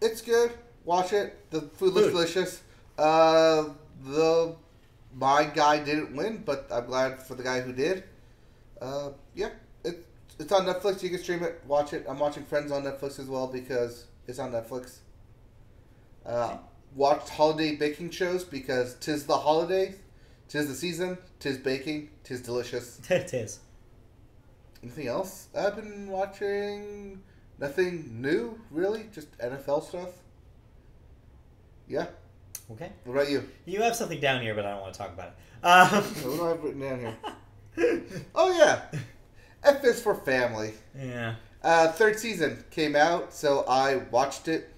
It's good. Watch it. The food looks delicious. My guy didn't win, but I'm glad for the guy who did. Yeah. It's on Netflix. You can stream it. Watch it. I'm watching Friends on Netflix as well because it's on Netflix. Watched holiday baking shows because 'tis the holiday, 'tis the season, 'tis baking, 'tis delicious. It is. Anything else? I've been watching nothing new, really. Just NFL stuff. Yeah. Okay. What about you? You have something down here, but I don't want to talk about it. What do I have written down here? Oh, yeah. F is for Family. Yeah. Third season came out, so I watched it.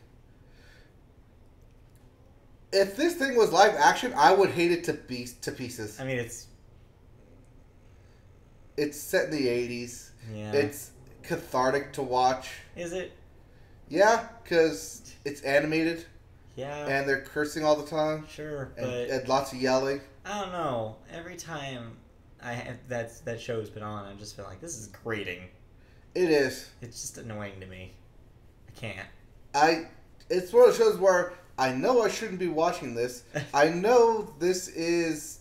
If this thing was live action, I would hate it to pieces. I mean, it's set in the 80s. Yeah. It's cathartic to watch. Is it? Yeah, because it's animated. Yeah. And they're cursing all the time. Sure, and lots of yelling. I don't know. Every time that show's been on, I just feel like this is grating. It is. It's just annoying to me. I can't. It's one of those shows where I know I shouldn't be watching this. I know these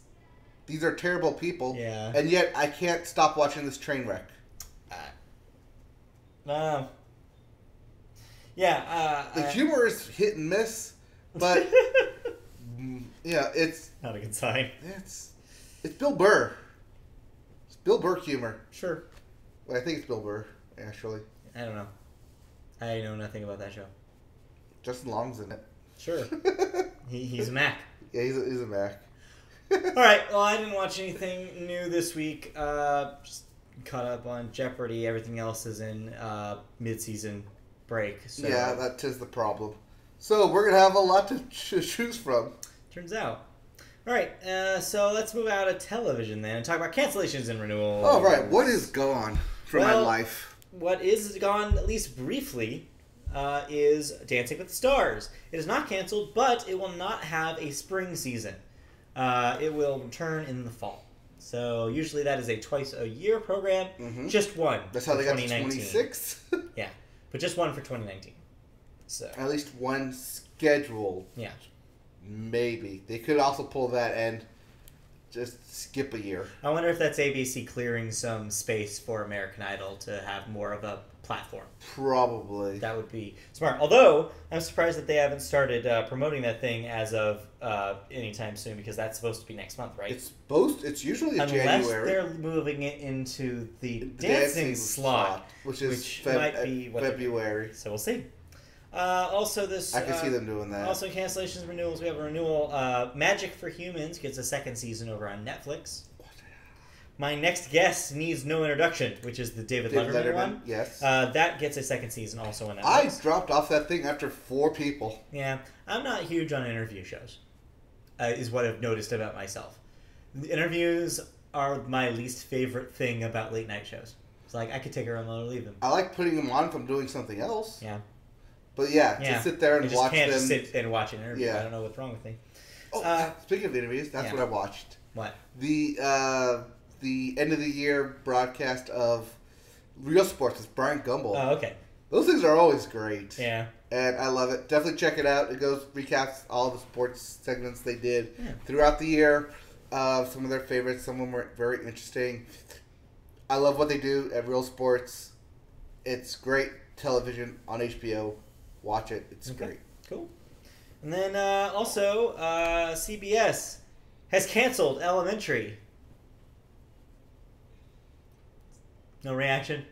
are terrible people. Yeah. And yet I can't stop watching this train wreck. The humor is hit and miss, but yeah, it's not a good sign. It's Bill Burr. It's Bill Burr humor. Sure. Well, I think it's Bill Burr, actually. I don't know. I know nothing about that show. Justin Long's in it. Sure. He's a Mac. Yeah, he's a Mac. All right. Well, I didn't watch anything new this week. Just caught up on Jeopardy. Everything else is in mid-season break. So. Yeah, that is the problem. So we're going to have a lot to choose from. Turns out. All right. So let's move out of television then and talk about cancellations and renewals. Oh, right. What is gone from my life? What is gone, at least briefly, is Dancing with the Stars. It is not canceled, but it will not have a spring season. It will return in the fall. So usually that is a twice-a-year program. Mm-hmm. Just one. That's how they got to 26? Yeah, but just one for 2019. So at least one scheduled. Yeah. Maybe. They could also pull that and just skip a year. I wonder if that's ABC clearing some space for American Idol to have more of a platform. Probably. That would be smart. Although, I'm surprised that they haven't started promoting that thing as of anytime soon, because that's supposed to be next month, right? It's usually January. Unless they're moving it into the dancing slot, which is might be February. So we'll see. Also, I can see them doing that. Also, cancellations, renewals. We have a renewal. Magic for Humans gets a second season over on Netflix. My Next Guest Needs No Introduction, which is the David Letterman one. Yes. That gets a second season also on Netflix. I dropped off that thing after 4 people. Yeah, I'm not huge on interview shows. Is what I've noticed about myself. The interviews are my least favorite thing about late night shows. It's like I could take her on or leave them. I like putting them on if I'm doing something else. Yeah. But to sit there and watch them. Just sit and watch an interview. Yeah. I don't know what's wrong with me. Oh, speaking of interviews, that's what I watched. What? The end of the year broadcast of Real Sports with Brian Gumbel. Oh, okay. Those things are always great. Yeah. And I love it. Definitely check it out. It recaps all the sports segments they did throughout the year. Some of their favorites. Some of them were very interesting. I love what they do at Real Sports. It's great television on HBO. Watch it. It's great. Cool. And then also, CBS has canceled Elementary. No reaction?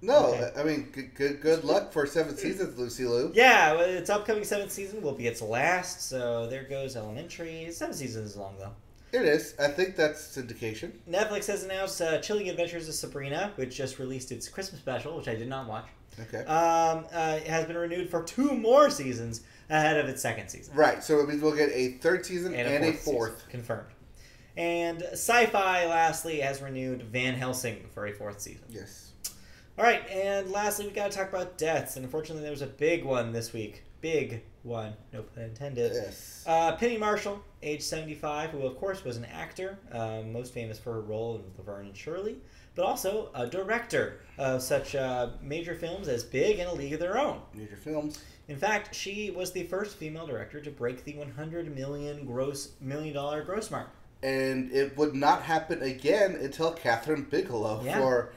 No, Okay. I mean, good luck for 7 seasons, Lucy Liu. Yeah, well, its upcoming 7th season will be its last, so there goes Elementary. 7 seasons is long, though. It is. I think that's syndication. Netflix has announced Chilling Adventures of Sabrina, which just released its Christmas special, which I did not watch. Okay. It has been renewed for 2 more seasons ahead of its 2nd season. Right, so it means we'll get a 3rd season and a 4th. Season. Confirmed. And Sci-Fi, lastly, has renewed Van Helsing for a 4th season. Yes. All right, and lastly, we got to talk about deaths. And unfortunately, there was a big one this week. Big one, no pun intended. Yes. Penny Marshall, age 75, who, of course, was an actor, most famous for her role in Laverne and Shirley, but also a director of such major films as Big and A League of Their Own. Major films. In fact, she was the first female director to break the $100 million gross mark. And it would not happen again until Catherine Bigelow for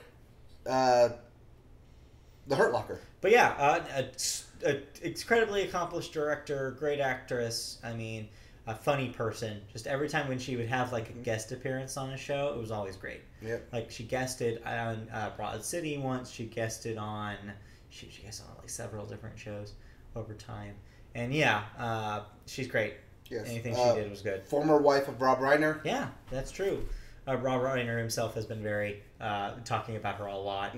The Hurt Locker. But yeah, an incredibly accomplished director, great actress. I mean, a funny person. Just every time when she would have like a guest appearance on a show, it was always great. Yep. Like she guested on Broad City once. She guested on she guested on like several different shows over time. And yeah, she's great. Yes. Anything she did was good. Former wife of Rob Reiner. Yeah, that's true. Rob Reiner himself has been very talking about her a lot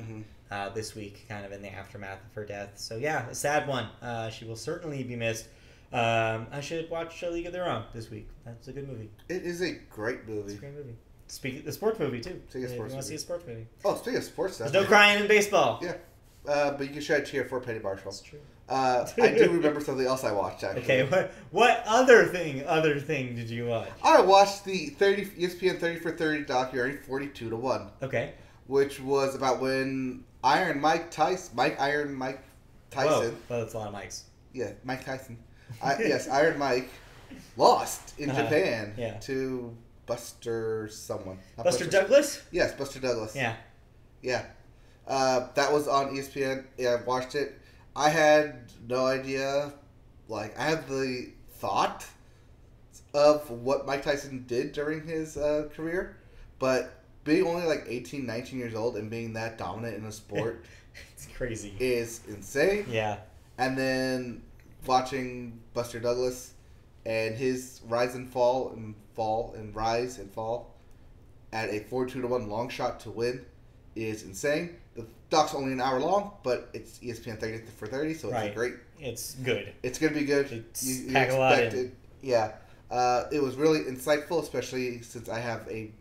this week, kind of in the aftermath of her death. So yeah, a sad one. She will certainly be missed. I should watch A League of Their Own this week. That's a good movie. It is a great movie. It's a great movie. The sports movie too. Speaking of sports, you want to see a sports movie? Oh, speaking of sports stuff. There's no crying in baseball. Yeah, but you can shed a tear for Penny Marshall. That's true. I do remember something else I watched, actually. Okay, what other thing did you watch? I watched the ESPN 30 for 30 documentary 42 to 1. Okay. Which was about when Mike Tyson. Whoa, well, that's a lot of mics. Yeah, Mike Tyson. Yes, Iron Mike lost in Japan to Buster someone. Buster Douglas? Yes, Buster Douglas. Yeah. Yeah. That was on ESPN. Yeah, I watched it. I had no idea. Like, I had the thought of what Mike Tyson did during his career, but being only like 18, 19 years old and being that dominant in a sport it's crazy. Is insane. Yeah. And then watching Buster Douglas and his rise and fall and rise and fall at a 42 to 1 long shot to win is insane. The doc's only an hour long, but it's ESPN 30 for 30, so it's great. It's good. It's going to be good. You pack a lot in. It. Yeah. It was really insightful, especially since I have a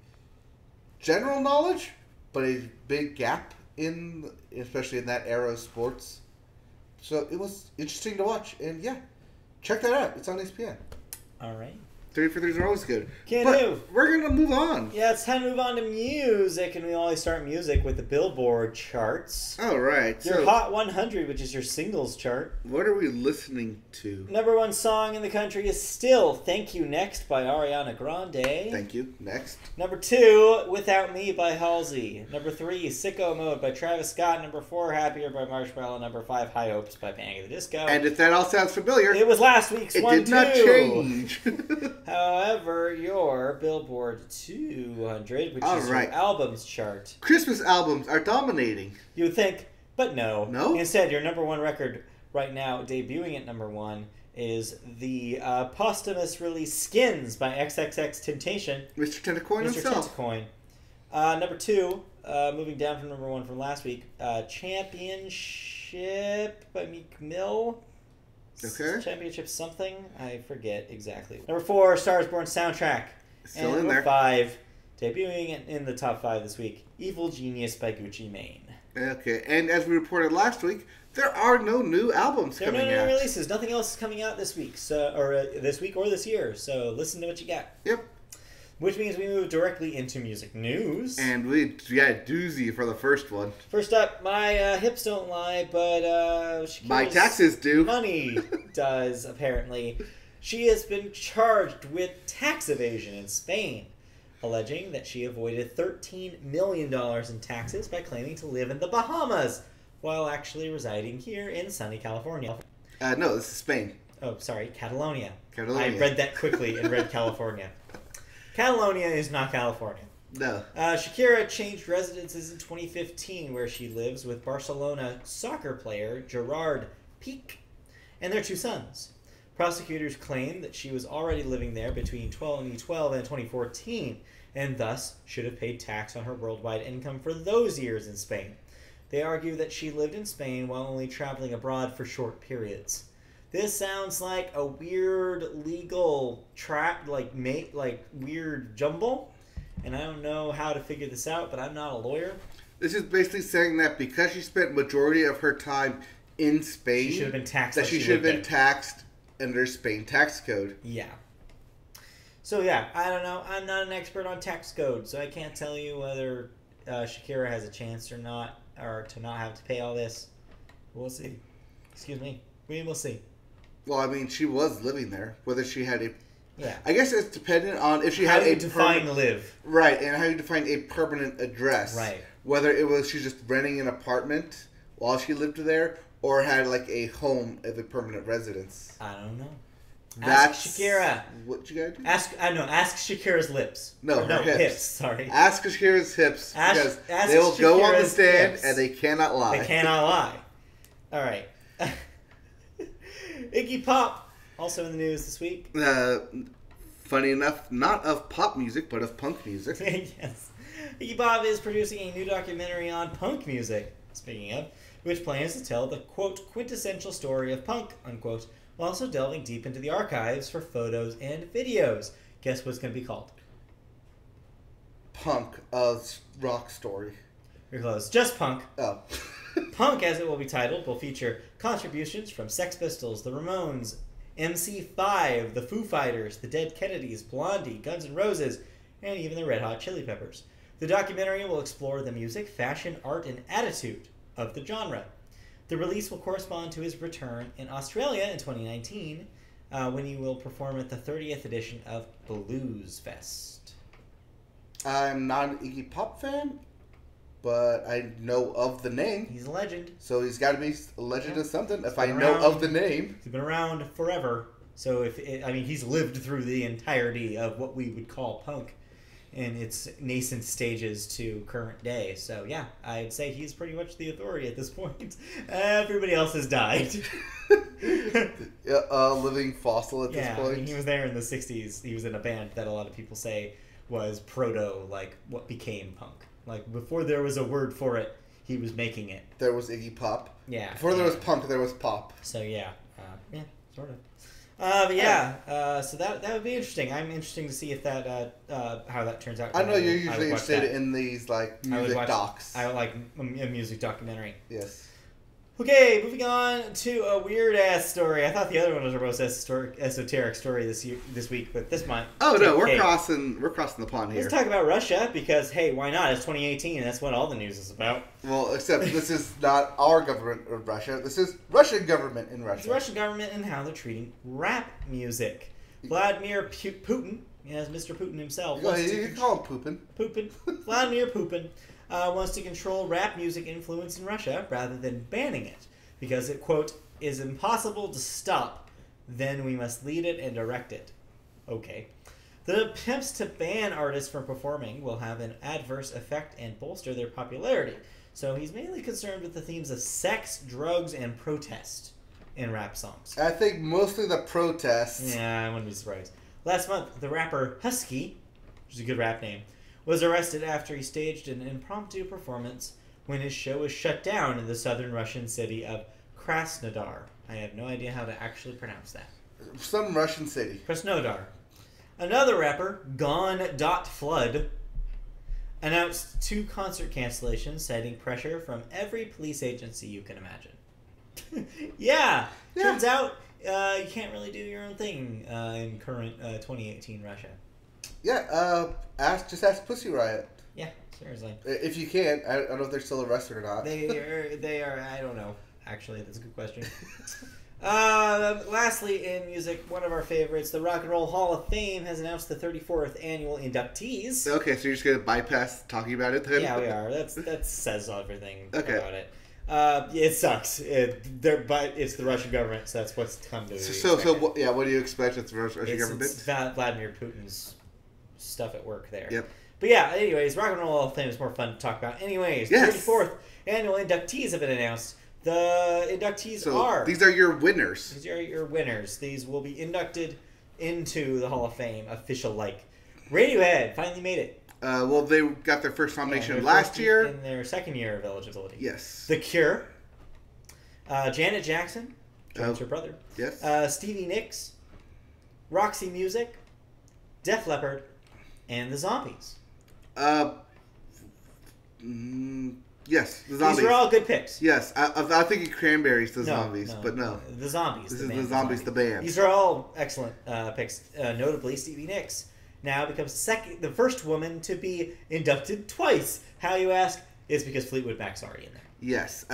general knowledge, but a big gap especially in that era of sports. So it was interesting to watch, and yeah, check that out. It's on ESPN. All right. 30 for 30s are always good. We're going to move on. Yeah, it's time to move on to music, and we always start music with the Billboard charts. All right. Your Hot 100, which is your singles chart. What are we listening to? Number 1 song in the country is still Thank You Next by Ariana Grande. Thank you. Next. Number 2, Without Me by Halsey. Number 3, Sicko Mode by Travis Scott. Number 4, Happier by Marshmello. Number 5, High Hopes by Panic at the Disco. And if that all sounds familiar, it was last week's it one, did not change. However, your Billboard 200, which is your albums chart. Christmas albums are dominating. You would think, but no. No? Instead, your number 1 record right now, debuting at number 1, is the posthumous release Skins by XXXTentacion. Mr. Tentacoin himself. Tentacoin. Number 2, moving down from number 1 from last week, Championship by Meek Mill. Okay. Championship something? I forget exactly. Number 4, Stars Born soundtrack. Still and in number there. 5, debuting in the top 5 this week, Evil Genius by Gucci Mane. Okay, and as we reported last week, there are no new albums coming out. There are no new releases. Nothing else is coming out this week, this week or this year. So listen to what you got. Yep. Which means we move directly into music news. And we got a doozy for the first one. First up, my hips don't lie, but my taxes do. Money does, apparently. She has been charged with tax evasion in Spain, alleging that she avoided $13 million in taxes by claiming to live in the Bahamas while actually residing here in sunny California. No, this is Spain. Catalonia. Catalonia. I read that quickly and read California. Catalonia is not California. No. Shakira changed residences in 2015, where she lives with Barcelona soccer player Gerard Piqué and their 2 sons. Prosecutors claim that she was already living there between 2012 and 2014, and thus should have paid tax on her worldwide income for those years in Spain. They argue that she lived in Spain while only traveling abroad for short periods. This sounds like a weird legal weird jumble, and I don't know how to figure this out, but I'm not a lawyer. This is basically saying that because she spent majority of her time in Spain, she should have been taxed. That she should have been taxed under Spain tax code. Yeah. So yeah, I don't know. I'm not an expert on tax code, so I can't tell you whether Shakira has a chance or not, or to not have to pay all this. We'll see. Excuse me. We will see. Well, I mean, she was living there. Whether she had a... Yeah. I guess it's dependent on if she how had you a... define live. Right, and how you define a permanent address. Right. Whether it was she's just renting an apartment while she lived there, or had like a home as a permanent residence. I don't know. That's ask Shakira. What you gotta do? Ask Shakira's lips. No, her hips. Sorry. Ask Shakira's hips because ask they will Shakira's go on the stand hips. and they cannot lie. They cannot lie. All right. Iggy Pop, also in the news this week. Funny enough, not of pop music, but of punk music. Yes. Iggy Pop is producing a new documentary on punk music, speaking of, which plans to tell the, quote, quintessential story of punk, unquote, while also delving deep into the archives for photos and videos. Guess what's going to be called? Punk, a rock story. You're close. Just Punk. Oh. Punk, as it will be titled, will feature contributions from Sex Pistols, the Ramones, MC5, the Foo Fighters, the Dead Kennedys, Blondie, Guns N' Roses, and even the Red Hot Chili Peppers. The documentary will explore the music, fashion, art, and attitude of the genre. The release will correspond to his return in Australia in 2019, when he will perform at the 30th edition of Blues Fest. I'm not an Iggy Pop fan, but I know of the name. He's a legend. So he's got to be a legend of something if I around, know of the name. He's been around forever. So he's lived through the entirety of what we would call punk in its nascent stages to current day. So yeah, I'd say he's pretty much the authority at this point. Everybody else has died. Living fossil at this point. I mean, he was there in the 60s. He was in a band that a lot of people say was proto, like, what became punk. Like, before there was a word for it, he was making it. There was Iggy Pop. Yeah. Before there was punk, there was pop. So, yeah. Sort of. So that would be interesting. I'm interested to see if that, how that turns out. I know you're usually interested in these, like, music docs. I like a music documentary. Yes. Okay, moving on to a weird-ass story. I thought the other one was our most esoteric story this week, but this might... Oh, no, we're crossing the pond here. Let's talk about Russia, because, hey, why not? It's 2018, and that's what all the news is about. Well, except this is not our government in Russia. This is Russian government in Russia. It's the Russian government and how they're treating rap music. Vladimir Putin, as Mr. Putin himself... You call him Poopin. Poopin. Vladimir Putin. Wants to control rap music influence in Russia rather than banning it, because it, quote, is impossible to stop, then we must lead it and direct it. Okay. The attempts to ban artists from performing will have an adverse effect and bolster their popularity, so he's mainly concerned with the themes of sex, drugs, and protest in rap songs. I think mostly the protests. Yeah, I wouldn't be surprised. Last month, the rapper Husky, which is a good rap name, was arrested after he staged an impromptu performance when his show was shut down in the southern Russian city of Krasnodar. I have no idea how to actually pronounce that. Some Russian city. Krasnodar. Another rapper, Gone.Flood, announced 2 concert cancellations, citing pressure from every police agency you can imagine. Yeah. Turns out you can't really do your own thing in current 2018 Russia. Yeah, just ask Pussy Riot. Yeah, seriously. If you can, I don't know if they're still arrested or not. They are. I don't know. Actually, that's a good question. Lastly, in music, one of our favorites, the Rock and Roll Hall of Fame has announced the 34th annual inductees. Okay, so you're just gonna bypass talking about it then? Yeah, we are. That says everything about it. It sucks. But it's the Russian government, so that's what's come to. What do you expect? It's the Russian government. It's Vladimir Putin's stuff at work there. Yep. But yeah, anyways, Rock and Roll Hall of Fame is more fun to talk about. Anyways, yes. 34th annual inductees have been announced. The inductees are... These are your winners. These are your winners. These will be inducted into the Hall of Fame, official-like. Radiohead finally made it. Well, they got their first nomination last year. In their second year of eligibility. Yes. The Cure. Janet Jackson. John's her brother. Yes. Stevie Nicks. Roxy Music. Def Leppard. And the Zombies. Yes, the Zombies. These are all good picks. Yes, I was thinking Cranberries, Zombies, but no. The Zombies. This is the Zombies, the band. These are all excellent picks. Notably, Stevie Nicks now becomes the first woman to be inducted twice. How, you ask? Is because Fleetwood Mac's already in there. Yes.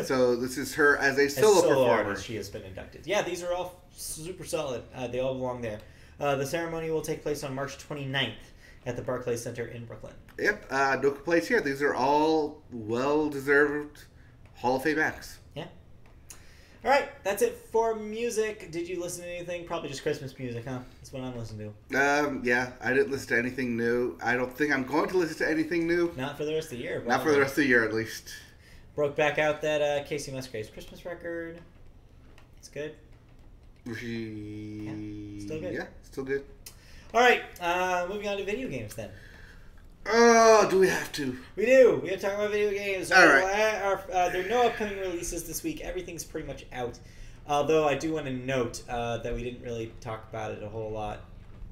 So this is her as a solo performer. Artist, she has been inducted. Yeah, these are all super solid. They all belong there. The ceremony will take place on March 29th at the Barclays Center in Brooklyn. Yep. No complaints here. These are all well-deserved Hall of Fame acts. Yeah. All right. That's it for music. Did you listen to anything? Probably just Christmas music, huh? That's what I'm listening to. Yeah. I didn't listen to anything new. I don't think I'm going to listen to anything new. Not for the rest of the year. Not for the rest of the year, at least. Broke back out that Casey Musgraves Christmas record. It's good. Yeah. Still good. Yeah. Still good. All right. Moving on to video games then. Oh, do we have to? We do. We have to talk about video games. All right. There are no upcoming releases this week. Everything's pretty much out. Although I do want to note that we didn't really talk about it a whole lot.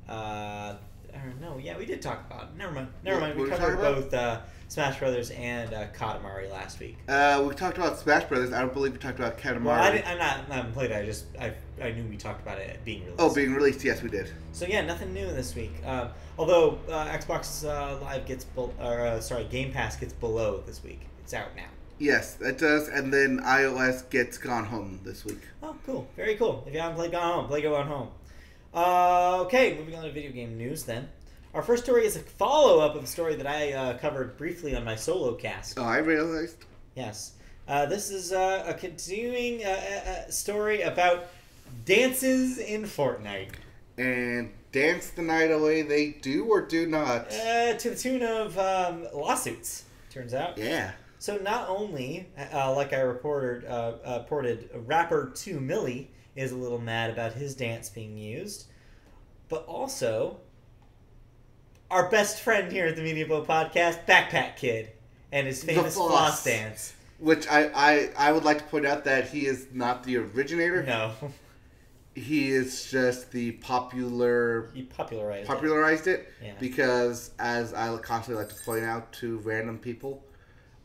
No, yeah, we did talk about it. Never mind. We covered both Smash Brothers and Katamari last week. We talked about Smash Brothers. I don't believe we talked about Katamari. Well, I haven't played it. I knew we talked about it being released. Oh, being released. Yes, we did. So yeah, nothing new this week. Although Xbox Live Game Pass gets below this week. It's out now. Yes, it does. And then iOS gets Gone Home this week. Oh, cool. Very cool. If you haven't played Gone Home, play Gone Home. Okay, moving on to video game news then. Our first story is a follow-up of a story that I covered briefly on my solo cast. Oh, I realized. Yes. This is a continuing story about dances in Fortnite. And dance the night away they do or do not? To the tune of lawsuits, turns out. Yeah. So not only, like I reported, rapper 2 Milli is a little mad about his dance being used, but also our best friend here at the Media Blow Podcast, Backpack Kid, and his famous floss dance. Which I would like to point out that he is not the originator. No. He is just the popular... He popularized it. Yeah. Because, as I constantly like to point out to random people,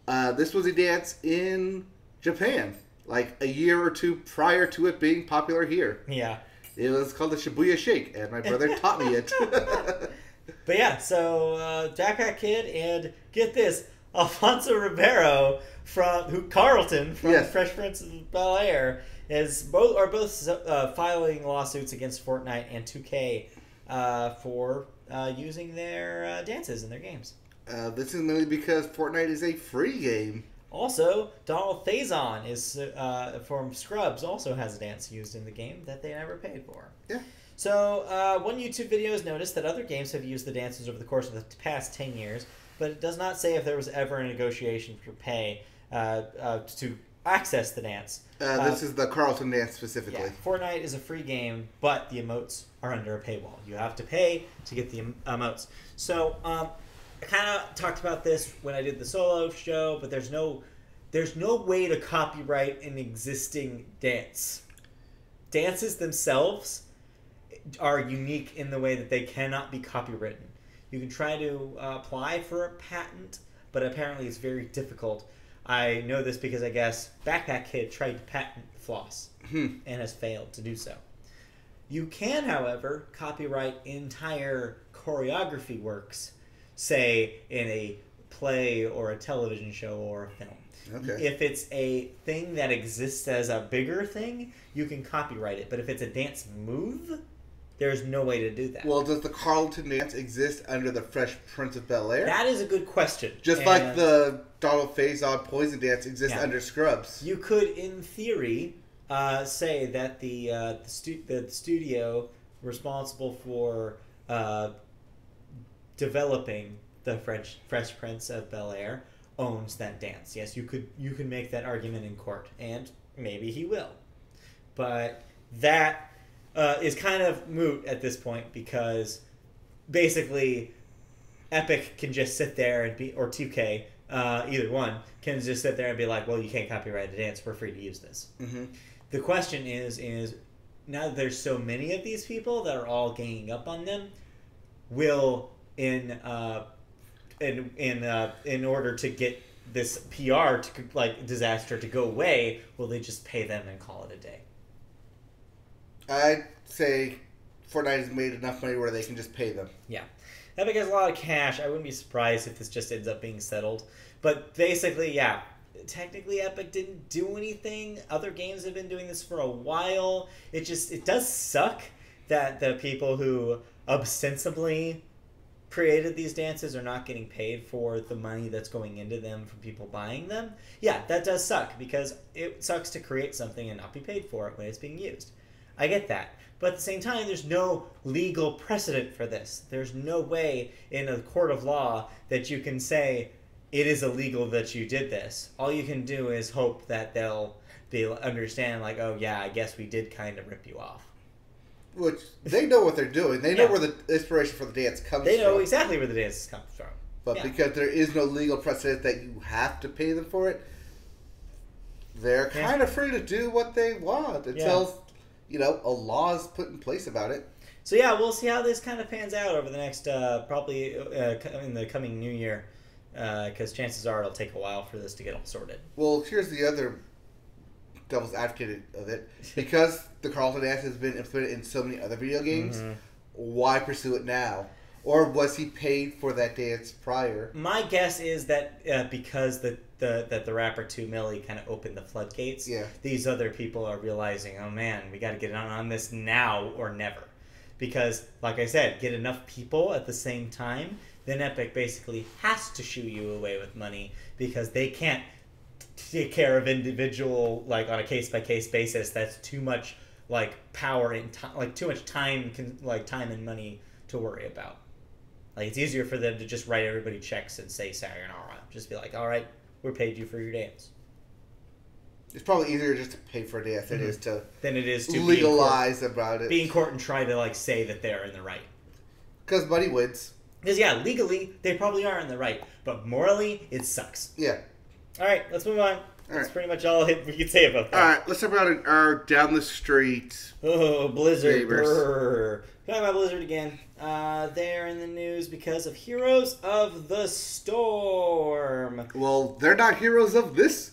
this was a dance in Japan, like a year or two prior to it being popular here. Yeah. It was called the Shibuya Shake, and my brother taught me it. But yeah, so Backpack Kid and, get this, Alfonso Ribeiro Carlton from Fresh Prince of Bel-Air are both filing lawsuits against Fortnite and 2K for using their dances in their games. This is mainly because Fortnite is a free game. Also, Donald Faison is from Scrubs also has a dance used in the game that they never paid for. Yeah. So, one YouTube video has noticed that other games have used the dances over the course of the past 10 years, but it does not say if there was ever a negotiation for pay to access the dance. This is the Carlton dance specifically. Yeah, Fortnite is a free game, but the emotes are under a paywall. You have to pay to get the emotes. So, I kind of talked about this when I did the solo show, but there's no way to copyright an existing dance. Dances themselves are unique in the way that they cannot be copywritten. You can try to apply for a patent, but apparently it's very difficult. I know this because I guess Backpack Kid tried to patent floss and has failed to do so. You can, however, copyright entire choreography works, say in a play or a television show or a film. Okay. If it's a thing that exists as a bigger thing, you can copyright it. But if it's a dance move, There's no way to do that. Well, does the Carlton dance exist under the Fresh Prince of Bel-Air? That is a good question. Just like the Donald Faison Poison Dance exists under Scrubs. You could, in theory, say that the studio responsible for developing the Fresh Prince of Bel-Air owns that dance. Yes, you could make that argument in court, and maybe he will. But that is kind of moot at this point because basically Epic can just sit there and be, or 2K, either one, can just sit there and be like, well, you can't copyright a dance, we're free to use this. Mm-hmm. The question is now that there's so many of these people that are all ganging up on them, will in order to get this PR disaster to go away, will they just pay them and call it a day? I'd say Fortnite has made enough money where they can just pay them. Yeah. Epic has a lot of cash. I wouldn't be surprised if this just ends up being settled. But basically, yeah, technically Epic didn't do anything. Other games have been doing this for a while. It does suck that the people who ostensibly created these dances are not getting paid for the money that's going into them from people buying them. Yeah, that does suck because it sucks to create something and not be paid for it when it's being used. I get that. But at the same time, there's no legal precedent for this. There's no way in a court of law that you can say it is illegal that you did this. All you can do is hope that they'll understand, like, oh yeah, I guess we did kind of rip you off. Which, they know what they're doing. They know where the inspiration for the dance comes from. They know exactly where the dance comes from. But because there is no legal precedent that you have to pay them for it, they're kind of free to do what they want until... a law is put in place about it. So yeah, we'll see how this kind of pans out over the next, probably in the coming new year, because chances are it'll take a while for this to get all sorted. Well, here's the other devil's advocate of it. Because the Carlton dance has been implemented in so many other video games, why pursue it now? Or was he paid for that dance prior? My guess is that because the rapper 2 Milli kind of opened the floodgates, these other people are realizing, oh man, we got to get on this now or never. Because, like I said, get enough people at the same time, then Epic basically has to shoo you away with money because they can't take care of individual, like on a case-by-case basis. That's too much power and too much time and money to worry about. Like, it's easier for them to just write everybody checks and say sayonara. Just be like, all right, we're paid you for your dance. It's probably easier just to pay for a dance than it is to legalize about it. Be in court and try to say that they're in the right. Because money wins. Because legally they probably are in the right, but morally it sucks. Yeah. All right, let's move on. That's pretty much all we can say about that. All right, let's talk about our down the street. Oh, Blizzard. Talking about Blizzard again. They're in the news because of Heroes of the Storm. Well, they're not heroes of this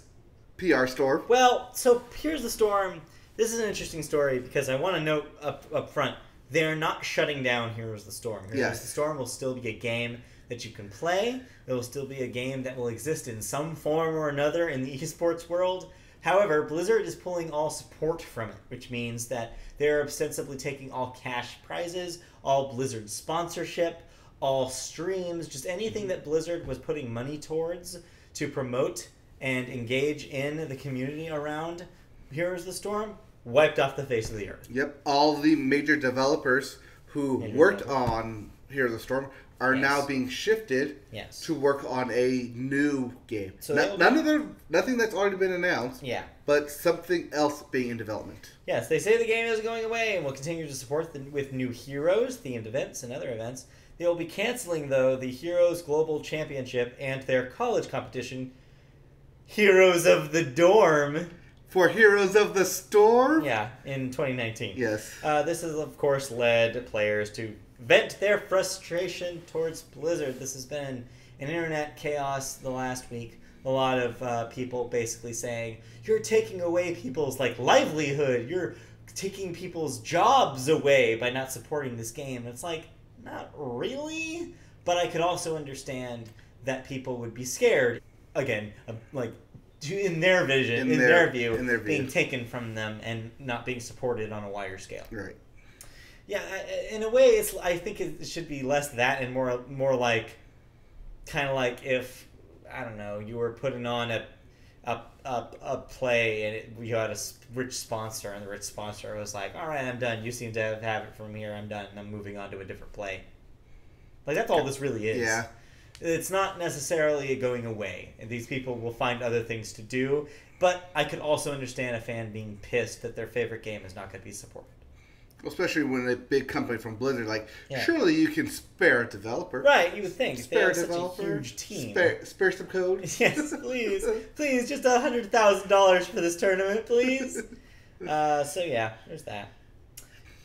PR storm. Well, so here's the storm. This is an interesting story because I want to note up front, they're not shutting down Heroes of the Storm. Heroes of the Storm will still be a game that you can play. It will still be a game that will exist in some form or another in the esports world. However, Blizzard is pulling all support from it, which means that they're ostensibly taking all cash prizes, all Blizzard sponsorship, all streams, just anything that Blizzard was putting money towards to promote and engage in the community around Heroes of the Storm, wiped off the face of the earth. Yep, all the major developers who worked on Heroes of the Storm are now being shifted to work on a new game. So nothing that's already been announced, but something else being in development. Yes, they say the game is going away and will continue to support with new heroes, themed events, and other events. They will be canceling, though, the Heroes Global Championship and their college competition, Heroes of the Dorm. For Heroes of the Storm? Yeah, in 2019. Yes. This has, of course, led players to vent their frustration towards Blizzard. This has been an internet chaos the last week. A lot of people basically saying, you're taking away people's livelihood. You're taking people's jobs away by not supporting this game. And it's like, not really. But I could also understand that people would be scared. Again, in their vision, in their view, being taken from them and not being supported on a wider scale. Right. Yeah, in a way, I think it should be less that and more like, kind of like if, I don't know, you were putting on a play and you had a rich sponsor, and the rich sponsor was like, all right, I'm done. You seem to have it from here. I'm done. I'm moving on to a different play. Like, that's all this really is. Yeah. It's not necessarily going away. And these people will find other things to do. But I could also understand a fan being pissed that their favorite game is not going to be supported. Especially when a big company from Blizzard, surely you can spare a developer. Right, you would think. Spare they have a developer. Such a huge team. Spare some code. Yes, please. Please, just $100,000 for this tournament, please. So yeah, there's that.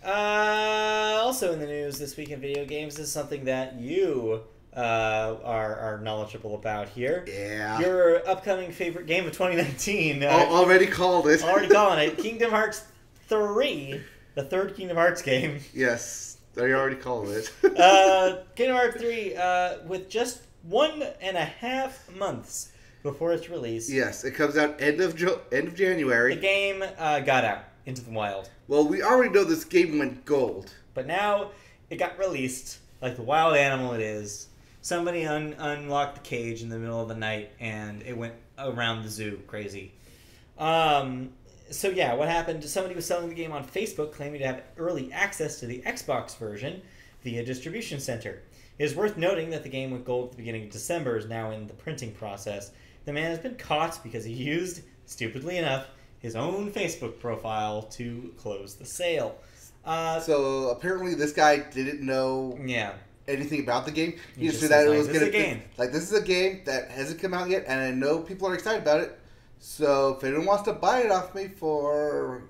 Also in the news this week in video games is something that you are knowledgeable about here. Yeah. Your upcoming favorite game of 2019. Already called it. Already calling it. Kingdom Hearts 3. The third Kingdom Hearts game. Yes. I already called it. Kingdom Hearts 3 with just 1.5 months before its release. Yes, it comes out end of January. The game got out into the wild. Well, we already know this game went gold. But now it got released, like the wild animal it is. Somebody unlocked the cage in the middle of the night, and it went around the zoo crazy. So yeah, what happened? Somebody was selling the game on Facebook, claiming to have early access to the Xbox version via distribution center. It is worth noting that the game went gold at the beginning of December is now in the printing process. The man has been caught because he used, stupidly enough, his own Facebook profile to close the sale. So apparently this guy didn't know anything about the game. He just knew that it was going to be like, this is a game that hasn't come out yet, and I know people are excited about it. So if anyone wants to buy it off me for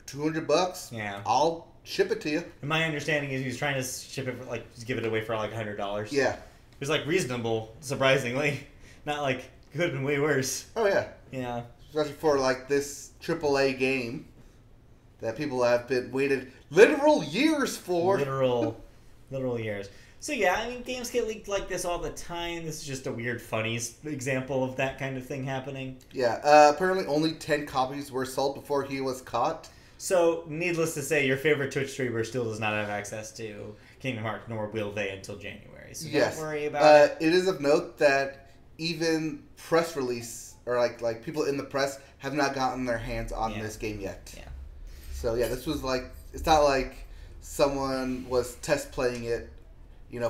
$200, I'll ship it to you. And my understanding is he was trying to ship it for, give it away for $100. Yeah, it was reasonable, surprisingly. Not could have been way worse. Oh yeah, yeah. Especially for this AAA game that people have been waited literal years for. Literal years. So yeah, I mean, games get leaked like this all the time. This is just a weird, funny example of that kind of thing happening. Yeah, apparently only 10 copies were sold before he was caught. So, needless to say, your favorite Twitch streamer still does not have access to Kingdom Hearts, nor will they until January. So don't worry about it. It is of note that even press release, or people in the press, have not gotten their hands on this game yet. Yeah. So yeah, this was it's not like someone was test playing it,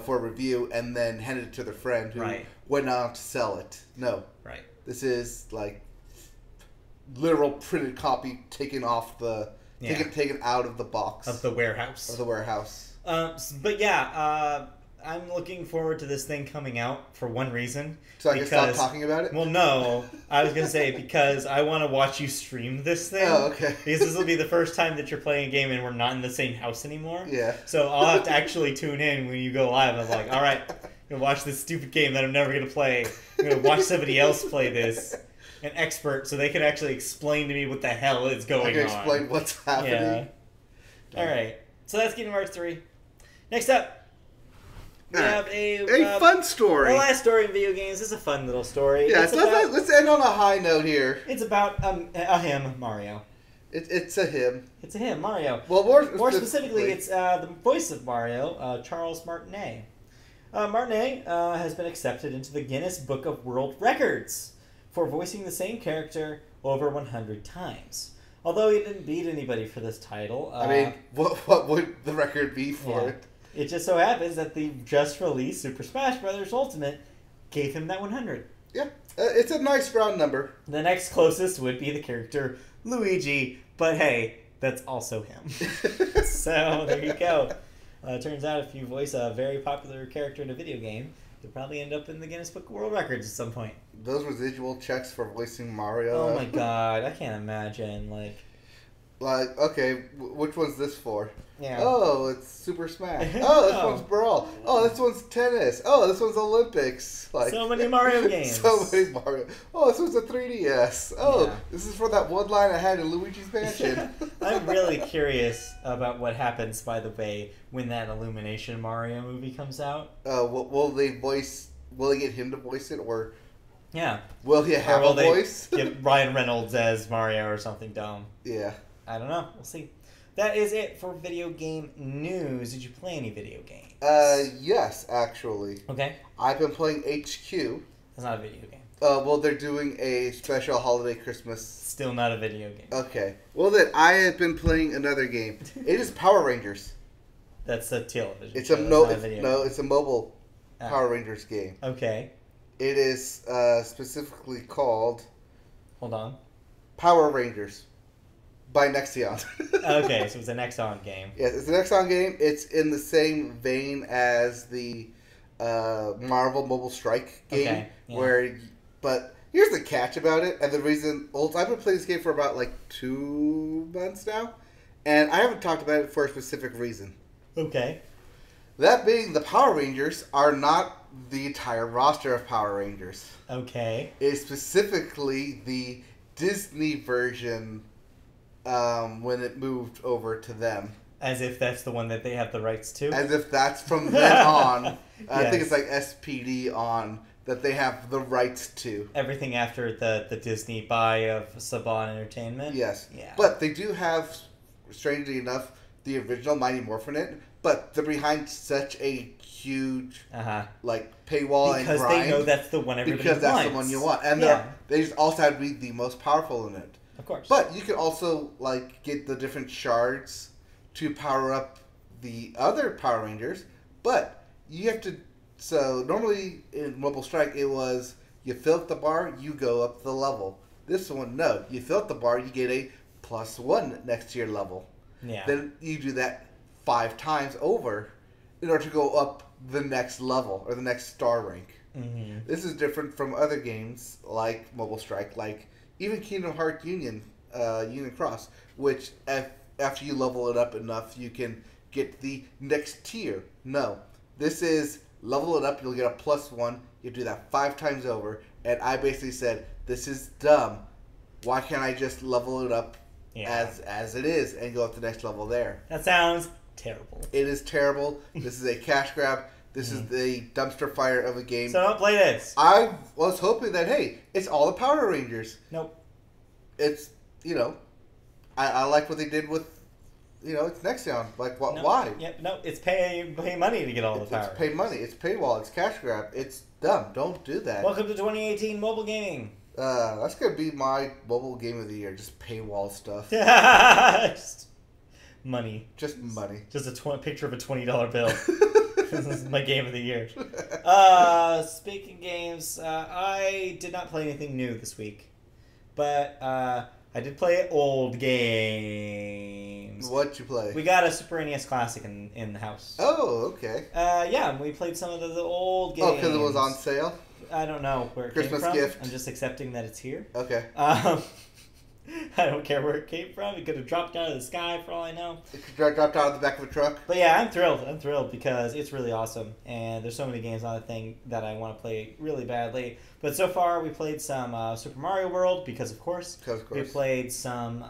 for a review and then handed it to their friend who went on to sell it. No. Right. This is literal printed copy taken off the taken out of the box of the warehouse. But yeah, I'm looking forward to this thing coming out for one reason. So I can stop talking about it? Well, no. I was going to say because I want to watch you stream this thing. Oh, okay. Because this will be the first time that you're playing a game and we're not in the same house anymore. Yeah. So I'll have to actually tune in when you go live. I'm like, all right, I'm going to watch this stupid game that I'm never going to play. I'm going to watch somebody else play this. An expert, so they can actually explain to me what the hell is going on. I can explain what's happening. Yeah. All right. So that's Kingdom Hearts 3. Next up. We have a fun story. The last story in video games is a fun little story. Yeah, let's end on a high note here. It's about a him, Mario. It's a him. It's a him, Mario. Well, more specifically, it's the voice of Mario, Charles Martinet. Martinet has been accepted into the Guinness Book of World Records for voicing the same character over 100 times. Although he didn't beat anybody for this title. I mean, what would the record be for it? It just so happens that the just released Super Smash Bros. Ultimate gave him that 100. Yeah, it's a nice round number. The next closest would be the character Luigi, but hey, that's also him. So there you go. Turns out if you voice a very popular character in a video game, you'll probably end up in the Guinness Book of World Records at some point. Those residual checks for voicing Mario. Oh my god, I can't imagine. Okay, which one's this for? Yeah. Oh, it's Super Smash. Oh, this one's Brawl. Oh, this one's tennis. Oh, this one's Olympics. So many Mario games. So many Mario. Oh, this one's a 3DS. Oh, This is for that one line I had in Luigi's Mansion. I'm really curious about what happens, by the way, when that Illumination Mario movie comes out. Will they get him to voice it, or will he have a voice? Get Ryan Reynolds as Mario or something dumb. Yeah. I don't know. We'll see. that is it for video game news. Did you play any video games? Yes, actually. Okay. I've been playing HQ. That's not a video game. Well, they're doing a special holiday Christmas. Still not a video game. Okay. Well, then I have been playing another game. It is Power Rangers. That's a television. It's show. it's a mobile Power Rangers game. Okay. It is specifically called. Hold on. Power Rangers by Nexion. Okay, so it's a Nexon game. Yes, it's a Nexon game. It's in the same vein as the Marvel Mobile Strike game, but here's the catch about it, and the reason. Well, I've been playing this game for about 2 months now, and I haven't talked about it for a specific reason. Okay. That being, the Power Rangers are not the entire roster of Power Rangers. Okay. It's specifically the Disney version when it moved over to them. As if that's the one that they have the rights to? As if that's from then on. Yes. I think it's SPD on that they have the rights to. Everything after the Disney buy of Saban Entertainment? Yes. Yeah. But they do have, strangely enough, the original Mighty Morphin it, but they're behind such a huge paywall and grind. Because they know that's the one everybody wants. Because that's the one you want. And they just also have to be the most powerful in it. Of course. But you can also get the different shards to power up the other Power Rangers. But you have to... So normally in Mobile Strike it was you fill up the bar, you go up the level. This one, no. You fill up the bar, you get a +1 next to your level. Yeah. Then you do that 5 times over in order to go up the next level or the next star rank. Mm-hmm. This is different from other games like Mobile Strike, like even Kingdom Hearts Union Cross, which after you level it up enough, you can get the next tier. No, this is level it up, you'll get a +1. You do that 5 times over, and I basically said, this is dumb. Why can't I just level it up as it is and go up the next level there? That sounds terrible. It is terrible. This is a cash grab. This is the dumpster fire of a game. So don't play this. I was hoping that, hey, it's all the Power Rangers. Nope. It's, I like what they did with, it's Nexion. Why? Yep, no, it's pay money to get all the power. It's pay money. It's paywall. It's cash grab. It's dumb. Don't do that. Welcome to 2018 mobile gaming. That's going to be my mobile game of the year. Just paywall stuff. Just money. Just money. Just a picture of a $20 bill. This is my game of the year. Speaking games, I did not play anything new this week. But I did play old games. What'd you play? We got a Super NES Classic in the house. Oh, okay. Yeah, we played some of the old games. Oh, because it was on sale? I don't know where it Christmas came from. gift. I'm just accepting that it's here. Okay. I don't care where it came from. It could have dropped out of the sky for all I know. It could have dropped out of the back of a truck. But yeah, I'm thrilled. I'm thrilled because it's really awesome. And there's so many games on the thing that I want to play really badly. But so far, we played some Super Mario World because, of course. We played some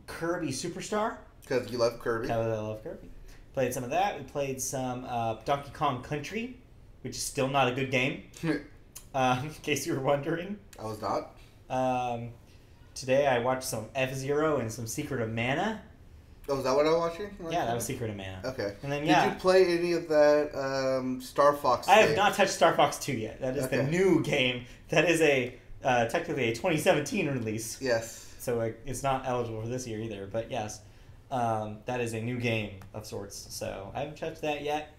Kirby Superstar. Because you love Kirby. Because I love Kirby. Played some of that. We played some Donkey Kong Country, which is still not a good game. In case you were wondering. I was not. Today I watched some F-Zero and some Secret of Mana. Oh, is that what I was watching? Yeah, that was Secret of Mana. Okay. And then, Did you play any of that Star Fox I have not touched Star Fox 2 yet. That is the new game. That is technically a 2017 release. Yes. So it's not eligible for this year either. But yes, that is a new game of sorts. So I haven't touched that yet.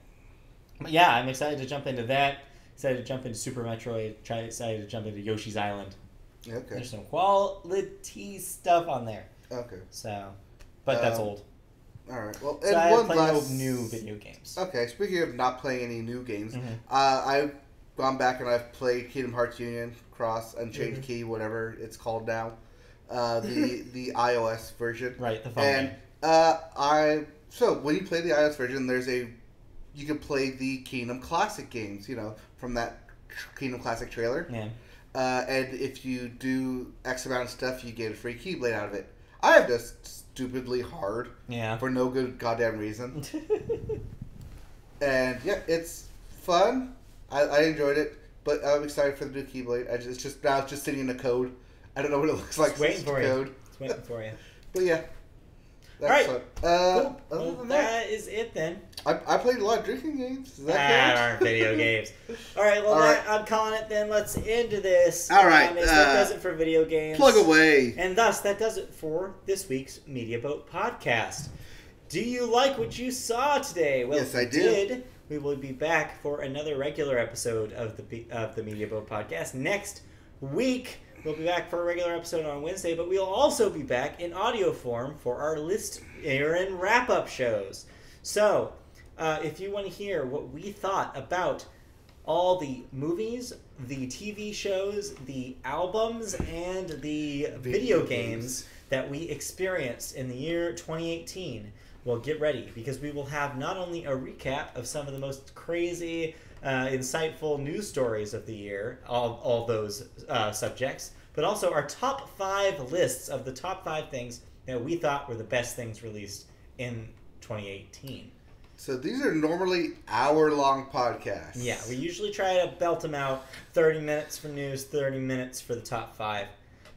But yeah, I'm excited to jump into that. Excited to jump into Super Metroid. Excited to jump into Yoshi's Island. Okay. There's some quality stuff on there. Okay. So, but that's old. All right. Well, so I have played no new video games. Okay. Speaking of not playing any new games, I've gone back and I've played Kingdom Hearts Union Cross, Unchained Key, whatever it's called now, the iOS version. Right. The phone game. So when you play the iOS version, you can play the Kingdom Classic games, from that Kingdom Classic trailer. Yeah. And if you do X amount of stuff, you get a free Keyblade out of it. I have just stupidly hard. Yeah. For no good goddamn reason. And yeah, it's fun. I enjoyed it, but I'm excited for the new Keyblade. It's just sitting in the code. I don't know what it looks like. Just waiting for code. you. It's waiting for you. But yeah. All right. Cool. Well, that is it then. I played a lot of drinking games. Does that aren't video games. All right. Well, I'm calling it then. Let's end this. All right. That does it for video games. Plug away. And thus, that does it for this week's Media Boat podcast. Do you like what you saw today? Well, yes, I did. We will be back for another regular episode of the Media Boat podcast next week. We'll be back for a regular episode on Wednesday, but we'll also be back in audio form for our list and wrap-up shows. So, if you want to hear what we thought about all the movies, the TV shows, the albums, and the video games that we experienced in the year 2018, well, get ready, because we will have not only a recap of some of the most crazy, insightful news stories of the year, all those subjects, but also our top 5 lists of the top 5 things that we thought were the best things released in 2018. So these are normally hour-long podcasts. Yeah, we usually try to belt them out. 30 minutes for news, 30 minutes for the top 5.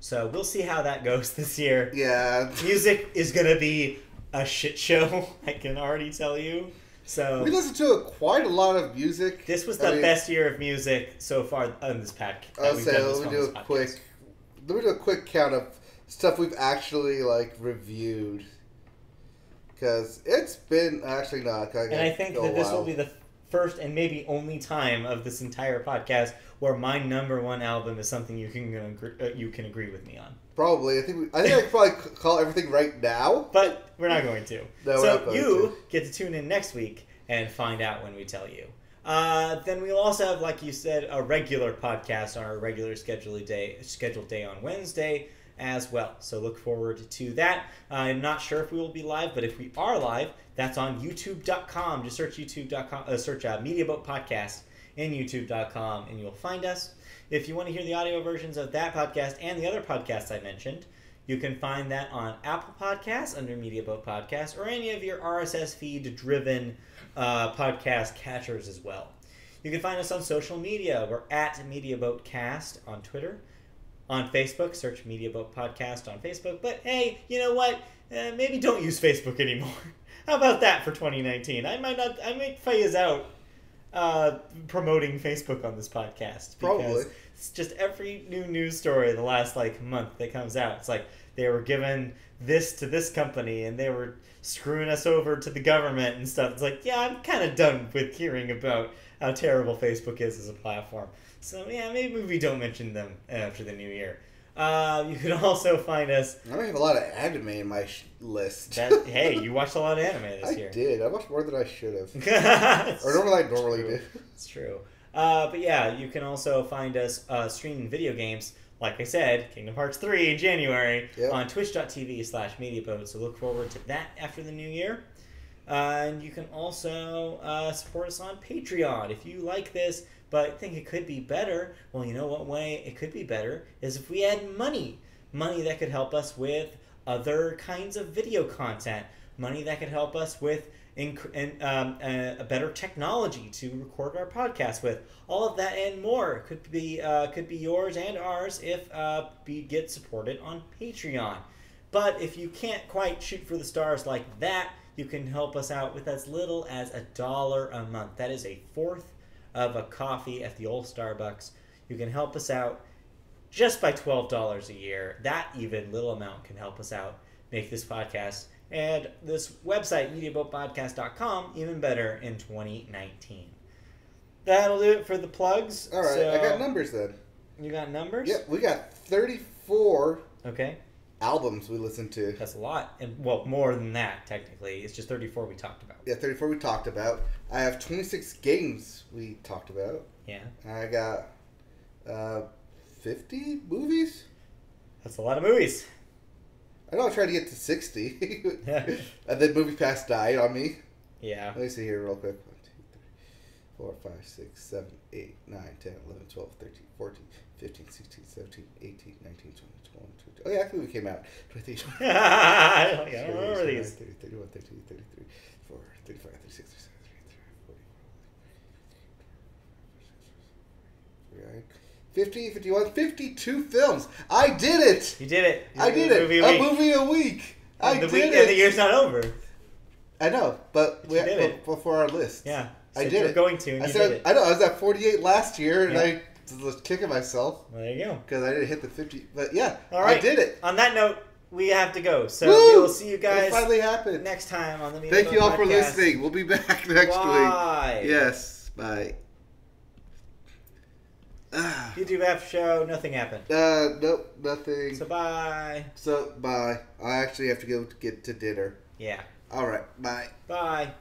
So we'll see how that goes this year. Yeah. Music is going to be a shit show, I can already tell you. So we listened to quite a lot of music. This was the best year of music so far on this podcast. Let me do a quick count of stuff we've actually reviewed, because it's been actually not. And I think that this will be the first and maybe only time of this entire podcast where my number 1 album is something you can agree with me on. Probably. I think I could probably call everything right now. But we're not going to. No, so you get to tune in next week and find out when we tell you. Then we'll also have, like you said, a regular podcast on our regular scheduled day on Wednesday as well. So look forward to that. I'm not sure if we will be live, but if we are live, that's on youtube.com. Just search youtube.com, search Media Boat Podcast in youtube.com, and you'll find us. If you want to hear the audio versions of that podcast and the other podcasts I mentioned, you can find that on Apple Podcasts under Media Boat Podcast, or any of your RSS feed-driven podcast catchers as well. You can find us on social media. We're at Media Boat Cast on Twitter. On Facebook, search Media Boat Podcast on Facebook. But hey, you know what? Maybe don't use Facebook anymore. How about that for 2019? I might phase out promoting Facebook on this podcast. Probably. It's just every new news story the last month that comes out. It's like they were giving this to this company and they were screwing us over to the government and stuff. It's like, yeah, I'm kind of done with hearing about how terrible Facebook is as a platform. So yeah, maybe we don't mention them after the new year. You can also find us... I don't have a lot of anime in my list. Hey, you watched a lot of anime this year. I did. I watched more than I should have. Or normally do. It's true. But yeah, you can also find us streaming video games. Like I said, Kingdom Hearts 3 in January on twitch.tv/MediaBoat. So look forward to that after the new year. And you can also support us on Patreon. If you like this but think it could be better, well, you know what way it could be better is if we had money. Money that could help us with other kinds of video content. Money that could help us with a better technology to record our podcast with. All of that and more could be yours and ours if we get supported on Patreon. But if you can't quite shoot for the stars like that, you can help us out with as little as $1 a month. That is a fourth of a coffee at the old Starbucks. You can help us out just by $12 a year. That even little amount can help us out make this podcast and this website, MediaBoatPodcast.com, even better in 2019. That'll do it for the plugs. All right, so, I got numbers then. You got numbers? Yep, we got 34 albums we listened to. That's a lot. And, well, more than that, technically. It's just 34 we talked about. Yeah, 34 we talked about. I have 26 games we talked about. Yeah. I got 50 movies. That's a lot of movies. I know I tried to get to 60. And then Movie Pass died on me. Yeah. Let me see here real quick. 1, 2, 3, 4, 5, 6, 7, 8, 9, 10, 11, 12, 13, 14, 15, 16, 17, 18, 19, 20, 21, 22. Oh, yeah, actually we came out. 23. I don't remember these. 30, 31, 32, 33, 34, 35, 36, 37, 38, 39, 50, 51, 52 films. I did it. You did it. I did it. A movie a week. I did it. And the year's not over. I know, but before our list. Yeah. I did it. Going to. I said, I know. I was at 48 last year, and I was kicking myself. Well, there you go. Because I didn't hit the 50. But yeah, all right. I did it. On that note, we have to go. So we will see you guys. It finally happened. Next time on the Media Thank you all podcast. for listening. We'll be back next week. Bye. Yes. Bye. YouTube after show. Nothing happened. Nope. Nothing. So bye. So bye. I actually have to go get to dinner. Yeah. All right. Bye. Bye.